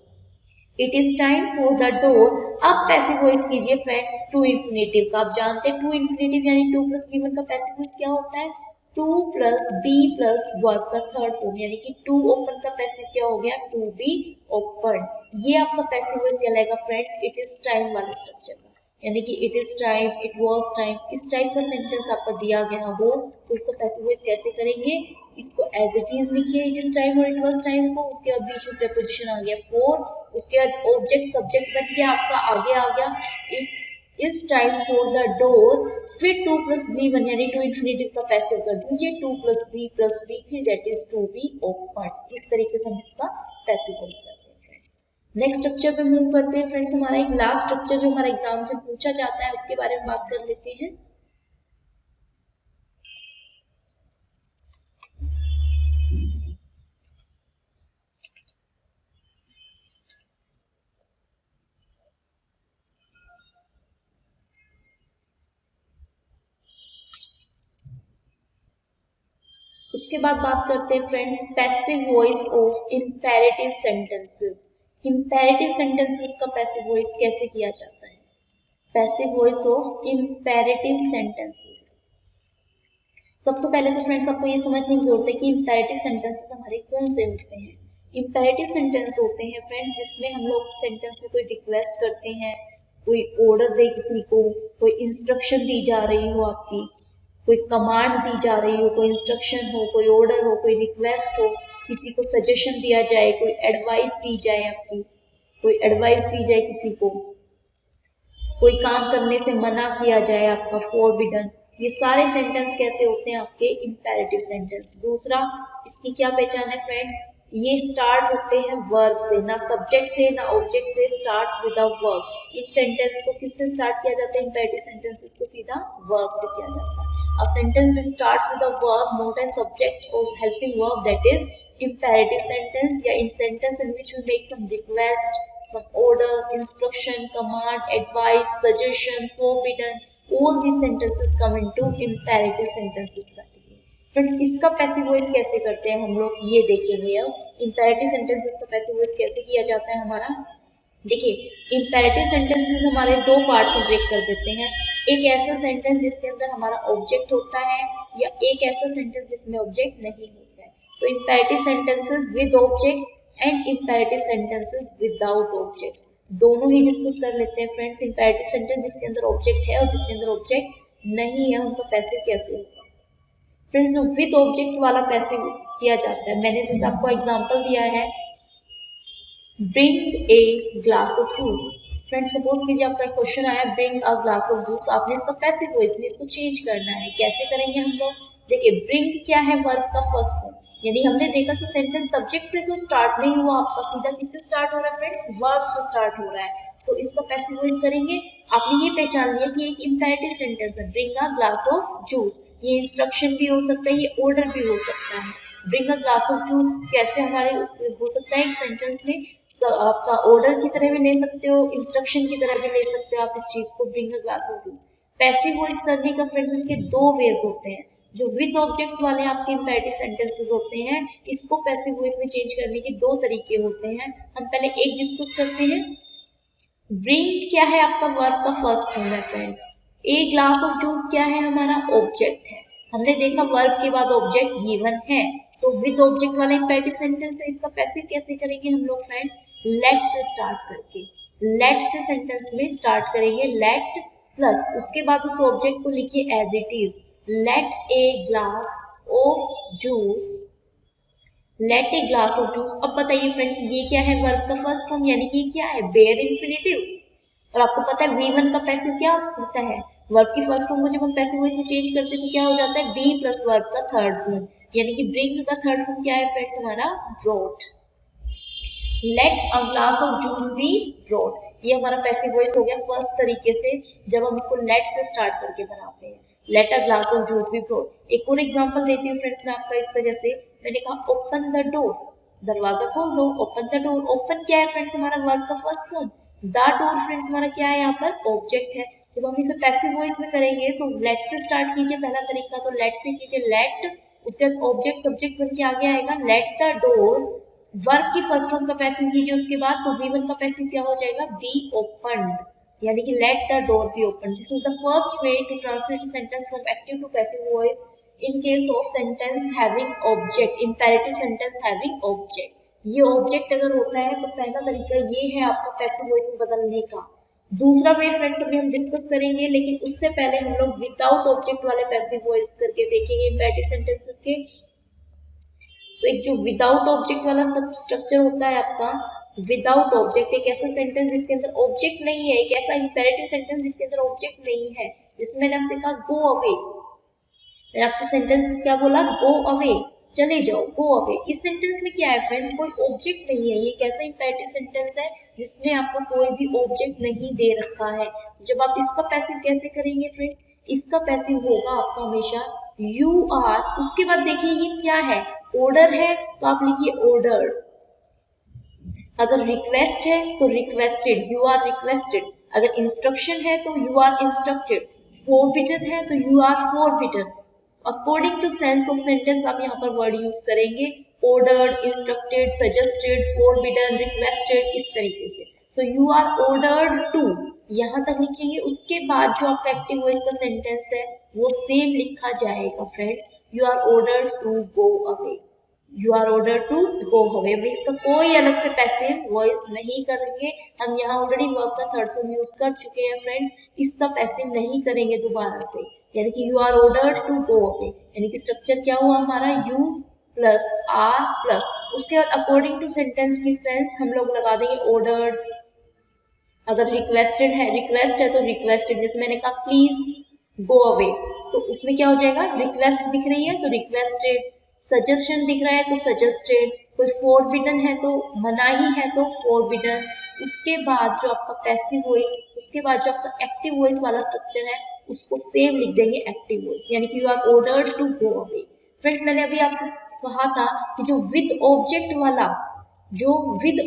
Speaker 1: It is time for the door. अब पैसिव वॉइस कीजिए फ्रेंड्स टू इन्फिनेटिव का। आप जानते हैं टू इन्फिनेटिव यानी टू प्लस V1 का पैसिव वॉइस क्या होता है, to plus be plus verb का थर्ड फॉर्म, यानी कि टू ओपन का पैसिव क्या हो गया, टू बी ओपन। ये आपका पैसिव वॉइस कहलाएगा फ्रेंड्स इट इज टाइम वाले स्ट्रक्चर का, यानी कि it is time, it was time, इस टाइप का सेंटेंस आपका दिया गया हो तो उसका पैसिव वॉइस कैसे करेंगे, इसको एज इट इज लिखिए, इट इज टाइम और इट वाज टाइम को, उसके बाद बीच में प्रीपोजिशन आ गया फॉर, उसके बाद ऑब्जेक्ट सब्जेक्ट बन गया आपका, आगे आ गया it is time for the door, फिर टू प्लस V1 यानी टू इन्फिनेटिव का पैसिव कर दीजिए, to plus V plus V3 that is to be open. इस तरीके से हम इसका पैसिव वॉइस करते हैं फ्रेंड्स। नेक्स्ट स्ट्रक्चर पे मूव करते हैं फ्रेंड्स। हमारा एक लास्ट स्ट्रक्चर जो हमारा एग्जाम में पूछा जाता है उसके बारे में बात कर लेते हैं। उसके बाद बात करते हैं friends passive voice of imperative sentences. Imperative sentences का पैसिव वॉइस कैसे किया जाता है, passive voice of imperative sentences. सबसे पहले तो फ्रेंड्स आपको ये समझने की जरूरत है कि इंपेरेटिव सेंटेंसेस हमारे कौन से होते हैं। इंपेरेटिव सेंटेंस होते हैं फ्रेंड्स जिसमें हम लोग सेंटेंस में कोई रिक्वेस्ट करते हैं, कोई ऑर्डर दे किसी को, कोई इंस्ट्रक्शन दी जा रही हो आपकी, कोई कमांड दी जा रही हो, कोई इंस्ट्रक्शन हो, कोई ऑर्डर हो, कोई रिक्वेस्ट हो, किसी को सजेशन दिया जाए, कोई एडवाइस दी जाए आपकी, कोई एडवाइस दी जाए किसी को, कोई काम करने से मना किया जाए आपका, फॉरबिडन। ये सारे सेंटेंस कैसे होते हैं आपके, इंपेरेटिव सेंटेंस। दूसरा इसकी क्या पहचान है फ्रेंड्स, ये स्टार्ट होते हैं वर्ब से, ना सब्जेक्ट से ना ऑब्जेक्ट से, starts with a verb. In sentence को किससे स्टार्ट किया जाता है, इंपेरेटिव सेंटेंसेस को सीधा वर्ब से किया जाता है। A sentence which starts with a verb not an subject और helping verb that is imperative sentence, या in sentence in which we make some request, some order, instruction, command, advice, suggestion, forbidden, all these sentences come into imperative sentences category। Friends इसका passive voice कैसे करते हैं हम लोग ये देखेंगे। अब इंपेरेटिव सेंटेंसेस का पैसिव वॉइस कैसे किया जाता है हमारा, देखिए इंपेरेटिव सेंटेंसेस हमारे दो पार्ट्स में ब्रेक कर देते हैं। एक ऐसा सेंटेंस जिसके अंदर हमारा ऑब्जेक्ट होता है, या एक ऐसा सेंटेंस जिसमें ऑब्जेक्ट नहीं होता है। So imperative sentences with objects and imperative sentences without objects, दोनों ही डिस्कस कर लेते हैं फ्रेंड्स। इंपेरेटिव सेंटेंस जिसके अंदर ऑब्जेक्ट है और जिसके अंदर ऑब्जेक्ट नहीं है उनका पैसिव कैसे होगा। फ्रेंड्स जो विद ऑब्जेक्ट्स वाला पैसिव किया जाता है, मैंने जैसे आपको एग्जांपल दिया है bring a glass of juice. Friends suppose कीजिए आपका एक क्वेश्चन आया bring a glass of juice, आपने इसका पैसिव वॉइस में इसको चेंज करना है। कैसे करेंगे हम लोग, देखिए ब्रिंग क्या है वर्ब का फर्स्ट फॉर्म, यानी हमने देखा कि सेंटेंस सब्जेक्ट से जो स्टार्ट नहीं हुआ आपका, सीधा किससे स्टार्ट हो रहा है फ्रेंड्स, वर्ब से स्टार्ट हो रहा है। सो इसका पैसिव वॉइस करेंगे। आपने ये पहचान लिया कि एक इंपेरेटिव सेंटेंस है, bring a glass of juice. ये इंस्ट्रक्शन भी हो सकता है, ये ऑर्डर भी हो सकता है। Bring a glass of juice कैसे हमारे हो सकता है एक सेंटेंस में, आपका ऑर्डर की तरह भी ले सकते हो, इंस्ट्रक्शन की तरह भी ले सकते हो आप इस चीज को, bring a glass of juice. Passive voice करने का फ्रेंड्स इसके दो वेज होते हैं। जो विद ऑब्जेक्ट्स वाले आपके इंपेरेटिव सेंटेंसेस होते हैं, इसको पैसिव वॉइस में चेंज करने के दो तरीके होते हैं। हम पहले एक डिस्कस करते हैं। ब्रिंग क्या है आपका वर्ब का फर्स्ट फॉर्म है friends. A glass of juice क्या है हमारा, ऑब्जेक्ट है। हमने देखा वर्ब के बाद ऑब्जेक्ट गिवन है। सो विद ऑब्जेक्ट वाला इंपेरेटिव सेंटेंस है, इसका पैसिव कैसे करेंगे हम लोग फ्रेंड्स, लेट से स्टार्ट करके। लेट से सेंटेंस में स्टार्ट करेंगे, लेट प्लस उसके बाद उस ऑब्जेक्ट को लिखिए as it is, let a glass of juice, let a glass of juice. अब बताइए फ्रेंड्स ये क्या है, वर्ब का फर्स्ट फॉर्म, यानी कि क्या है, बेयर इन्फिनिटिव। और आपको पता है V1 का पैसिव क्या होता है, वर्ब की फर्स्ट फॉर्म को जब हम पैसिव वॉइस में चेंज करते हैं तो क्या हो जाता है, बी प्लस वर्ब का थर्ड फॉर्म, यानी कि ब्रिंग का थर्ड फॉर्म क्या है फ्रेंड्स हमारा, brought. Let a glass of juice be brought, ये हमारा पैसिव वॉइस हो गया फर्स्ट तरीके से, जब हम इसको लेट से स्टार्ट करके बनाते हैं, let a glass of juice be brought. एक और एग्जांपल देती हूँ फ्रेंड्स मैं आपका इसका, जैसे मैंने कहा ओपन द डोर, दरवाजा खोल दो, ओपन द डोर। ओपन क्या है फ्रेंड्स हमारा वर्ब का first form, the door friends हमारा क्या है यहाँ पर, ऑब्जेक्ट है। जब हम इसे पैसिव वॉइस में करेंगे तो लेट से स्टार्ट कीजिए, पहला तरीका तो लेट से कीजिए, लेट, उसके बाद ऑब्जेक्ट सब्जेक्ट बन के आगे आएगा, लेट द डोर, वर्ब की फर्स्ट फॉर्म का पैसिव कीजिए उसके बाद, तो V1 का पैसिव क्या हो जाएगा, बी ओपन्ड, यानी कि let the door be open. This is the first way to translate sentence from active to passive voice in case of sentence having object, imperative sentence having object. ये object अगर होता है तो पहला तरीका ये है आपका पैसिव वॉइस में बदलने का। दूसरा वे फ्रेंड्स अभी हम डिस्कस करेंगे, लेकिन उससे पहले हम लोग विदाउट ऑब्जेक्ट वाले पैसिव वॉइस करके देखेंगे इंपेरेटिव सेंटेंसेस के। तो एक जो विदाउट ऑब्जेक्ट वाला सब स्ट्रक्चर होता है आपका, विदाउट ऑब्जेक्ट एक ऐसा सेंटेंस जिसके अंदर ऑब्जेक्ट नहीं है, एक ऐसा इंपेरेटिव सेंटेंस जिसके अंदर ऑब्जेक्ट नहीं है, जिसमें मैंने आपसे कहा गो अवे, मैंने आपसे सेंटेंस क्या बोला, गो अवे, चले जाओ, गो अवे। इस सेंटेंस में क्या है फ्रेंड्स, कोई ऑब्जेक्ट नहीं है, ये कैसा इंपेरेटिव सेंटेंस है जिसमें आपको कोई भी ऑब्जेक्ट नहीं दे रखा है। तो जब आप इसका पैसिव कैसे करेंगे फ्रेंड्स, इसका पैसिव होगा आपका हमेशा यू आर, उसके बाद देखिए ये क्या है, ऑर्डर है तो आप लिखिए ऑर्डर्ड, अगर रिक्वेस्ट है तो रिक्वेस्टेड, यू आर रिक्वेस्टेड, अगर इंस्ट्रक्शन है तो यू आर इंस्ट्रक्टेड, फोरबिडन है तो you are forbidden. According to sense of sentence आप यहाँ पर वर्ड यूज करेंगे, ordered, instructed, suggested, forbidden, requested, इस तरीके से। So you are ordered to, यहाँ तक लिखेंगे, उसके बाद जो आपका एक्टिव वॉइस का सेंटेंस है वो सेम लिखा जाएगा friends, you are ordered to go away, you are ordered to go away. इसका कोई अलग से पैसिव वॉइस नहीं करेंगे, हम यहाँ ऑलरेडी वर्ब का थर्ड फॉर्म यूज कर चुके हैं फ्रेंड्स, इसका पैसिव नहीं करेंगे दोबारा से, यानी कि you are ordered to go away, यानी कि स्ट्रक्चर क्या हुआ हमारा, यू प्लस आर प्लस, उसके बाद अकॉर्डिंग टू सेंटेंस की सेंस हम लोग लगा देंगे ऑर्डर्ड। अगर रिक्वेस्टेड है, रिक्वेस्ट है तो रिक्वेस्टेड, जैसे मैंने कहा प्लीज गो अवे, सो उसमें क्या हो जाएगा, रिक्वेस्ट दिख रही है तो रिक्वेस्टेड, सजेशन दिख रहा है तो सजेस्टेड, कोई फोरबिडन है तो मनाही है तो फोरबिडन। उसके बाद जो आपका पैसिव वॉइस, उसके बाद जो आपका एक्टिव वॉइस वाला स्ट्रक्चर है उसको सेम लिख देंगे एक्टिव वॉइस, यानी कि you are ordered to go away. Friends मैंने अभी आपसे कहा था कि जो विद ऑब्जेक्ट वाला, जो विद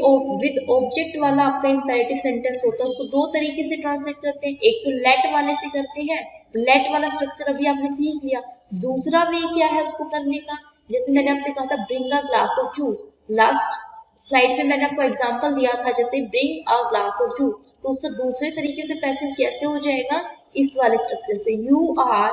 Speaker 1: ऑब्जेक्ट वाला आपका इंपेरेटिव सेंटेंस होता है उसको दो तरीके से ट्रांसलेट करते हैं, एक तो लेट वाले से करते हैं, लेट वाला स्ट्रक्चर अभी आपने सीख लिया। दूसरा वे क्या है उसको करने का, जैसे मैंने आपसे कहा था bring a glass of juice, last slide पे मैंने आपको एग्जांपल दिया था जैसे bring a glass of juice, तो उसका दूसरे तरीके से पैसिव कैसे हो जाएगा, इस वाले स्ट्रक्चर से, you are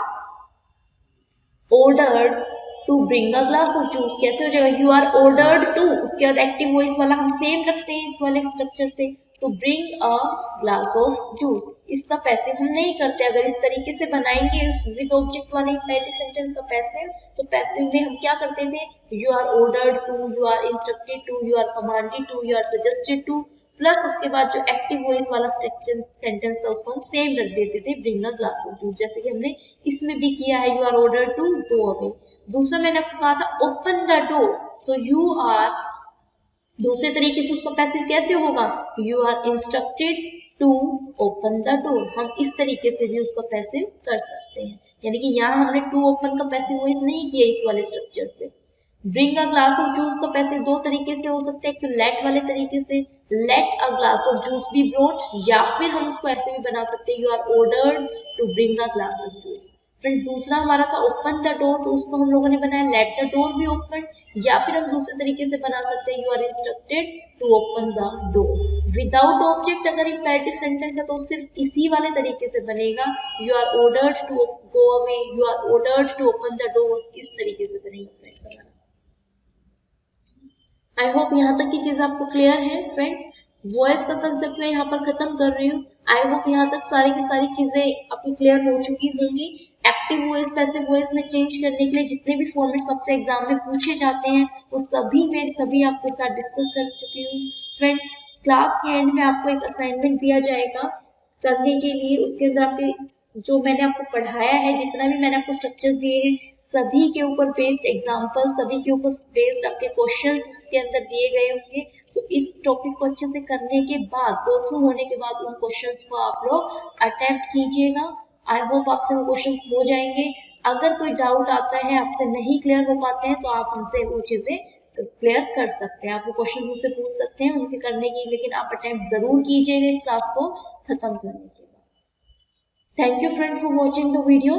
Speaker 1: ordered to bring a glass of juice, कैसे हो जाएगा, यू आर ऑर्डर्ड टू, उसके बाद एक्टिव वॉइस वाला हम सेम रखते हैं इस वाले स्ट्रक्चर से, so bring a glass of juice. इसका पैसिव हम नहीं करते, अगर इस तरीके से बनाएंगे विद ऑब्जेक्ट वाले इंपेरेटिव सेंटेंस का पैसिव, तो पैसिव में हम क्या करते थे, you are ordered to, you are instructed to, you are commanded to, you are suggested to, plus उसके बाद जो एक्टिव वॉइस वाला सेंटेंस था उसको हम सेम रख देते थे, bring a glass of juice, जैसे कि हमने इसमें भी किया है, you are ordered to go away. दूसरा मैंने आपको कहा था open the door, so you are, दूसरे तरीके से उसका पैसिव कैसे होगा, you are instructed to open the door. हम इस तरीके से भी उसका पैसिव कर सकते हैं, यानी कि यहाँ हमने टू ओपन का पैसिव वॉइस नहीं किया इस वाले स्ट्रक्चर से। Bring a glass of juice का पैसिव दो तरीके से हो सकता है, एक तो लेट वाले तरीके से, let a glass of juice be brought, या फिर हम उसको ऐसे भी बना सकते हैं, you are ordered to bring a glass of juice. Friends दूसरा हमारा था ओपन द डोर, तो उसको हम लोगों ने बनाया let the door be open, या फिर हम दूसरे तरीके से बना सकते हैं, you are instructed to open the door. Without object अगर इंपेरेटिव सेंटेंस है तो सिर्फ इसी वाले तरीके से बनेगा, you are ordered to go away, you are ordered to open the door, इस तरीके से बनेगा फ्रेंड्स हमारा। आई होप यहाँ तक की चीज आपको क्लियर है फ्रेंड्स। वॉइस का कंसेप्ट मैं यहाँ पर खत्म कर रही हूँ। आई होप यहाँ तक सारी की सारी चीजें आपकी क्लियर हो चुकी होंगी। एक्टिव वॉइस पैसिव वॉइस में चेंज करने के लिए जितने भी फॉर्मेट्स आपसे एग्जाम में पूछे जाते हैं वो सभी मैं आपके साथ डिस्कस कर चुकी हूँ फ्रेंड्स। क्लास के एंड में आपको एक असाइनमेंट दिया जाएगा करने के लिए, उसके अंदर आपके जो मैंने आपको पढ़ाया है, जितना भी मैंने आपको स्ट्रक्चर्स दिए हैं, सभी के ऊपर बेस्ड एग्जाम्पल, सभी के ऊपर बेस्ड आपके क्वेश्चंस उसके अंदर दिए गए होंगे। सो इस टॉपिक को अच्छे से करने के बाद, गो थ्रू होने के बाद उन क्वेश्चंस को आप लोग अटेम्प्ट कीजिएगा। आई होप आपसे वो क्वेश्चंस हो जाएंगे। अगर कोई डाउट आता है, आपसे नहीं क्लियर हो पाते हैं, तो आप हमसे वो चीजें क्लियर कर सकते हैं। आप वो क्वेश्चन मुझसे पूछ सकते हैं उनके करने की, लेकिन आप अटेम्प्ट जरूर कीजिएगा इस क्लास को खत्म करने के बाद। Thank you friends for watching the video.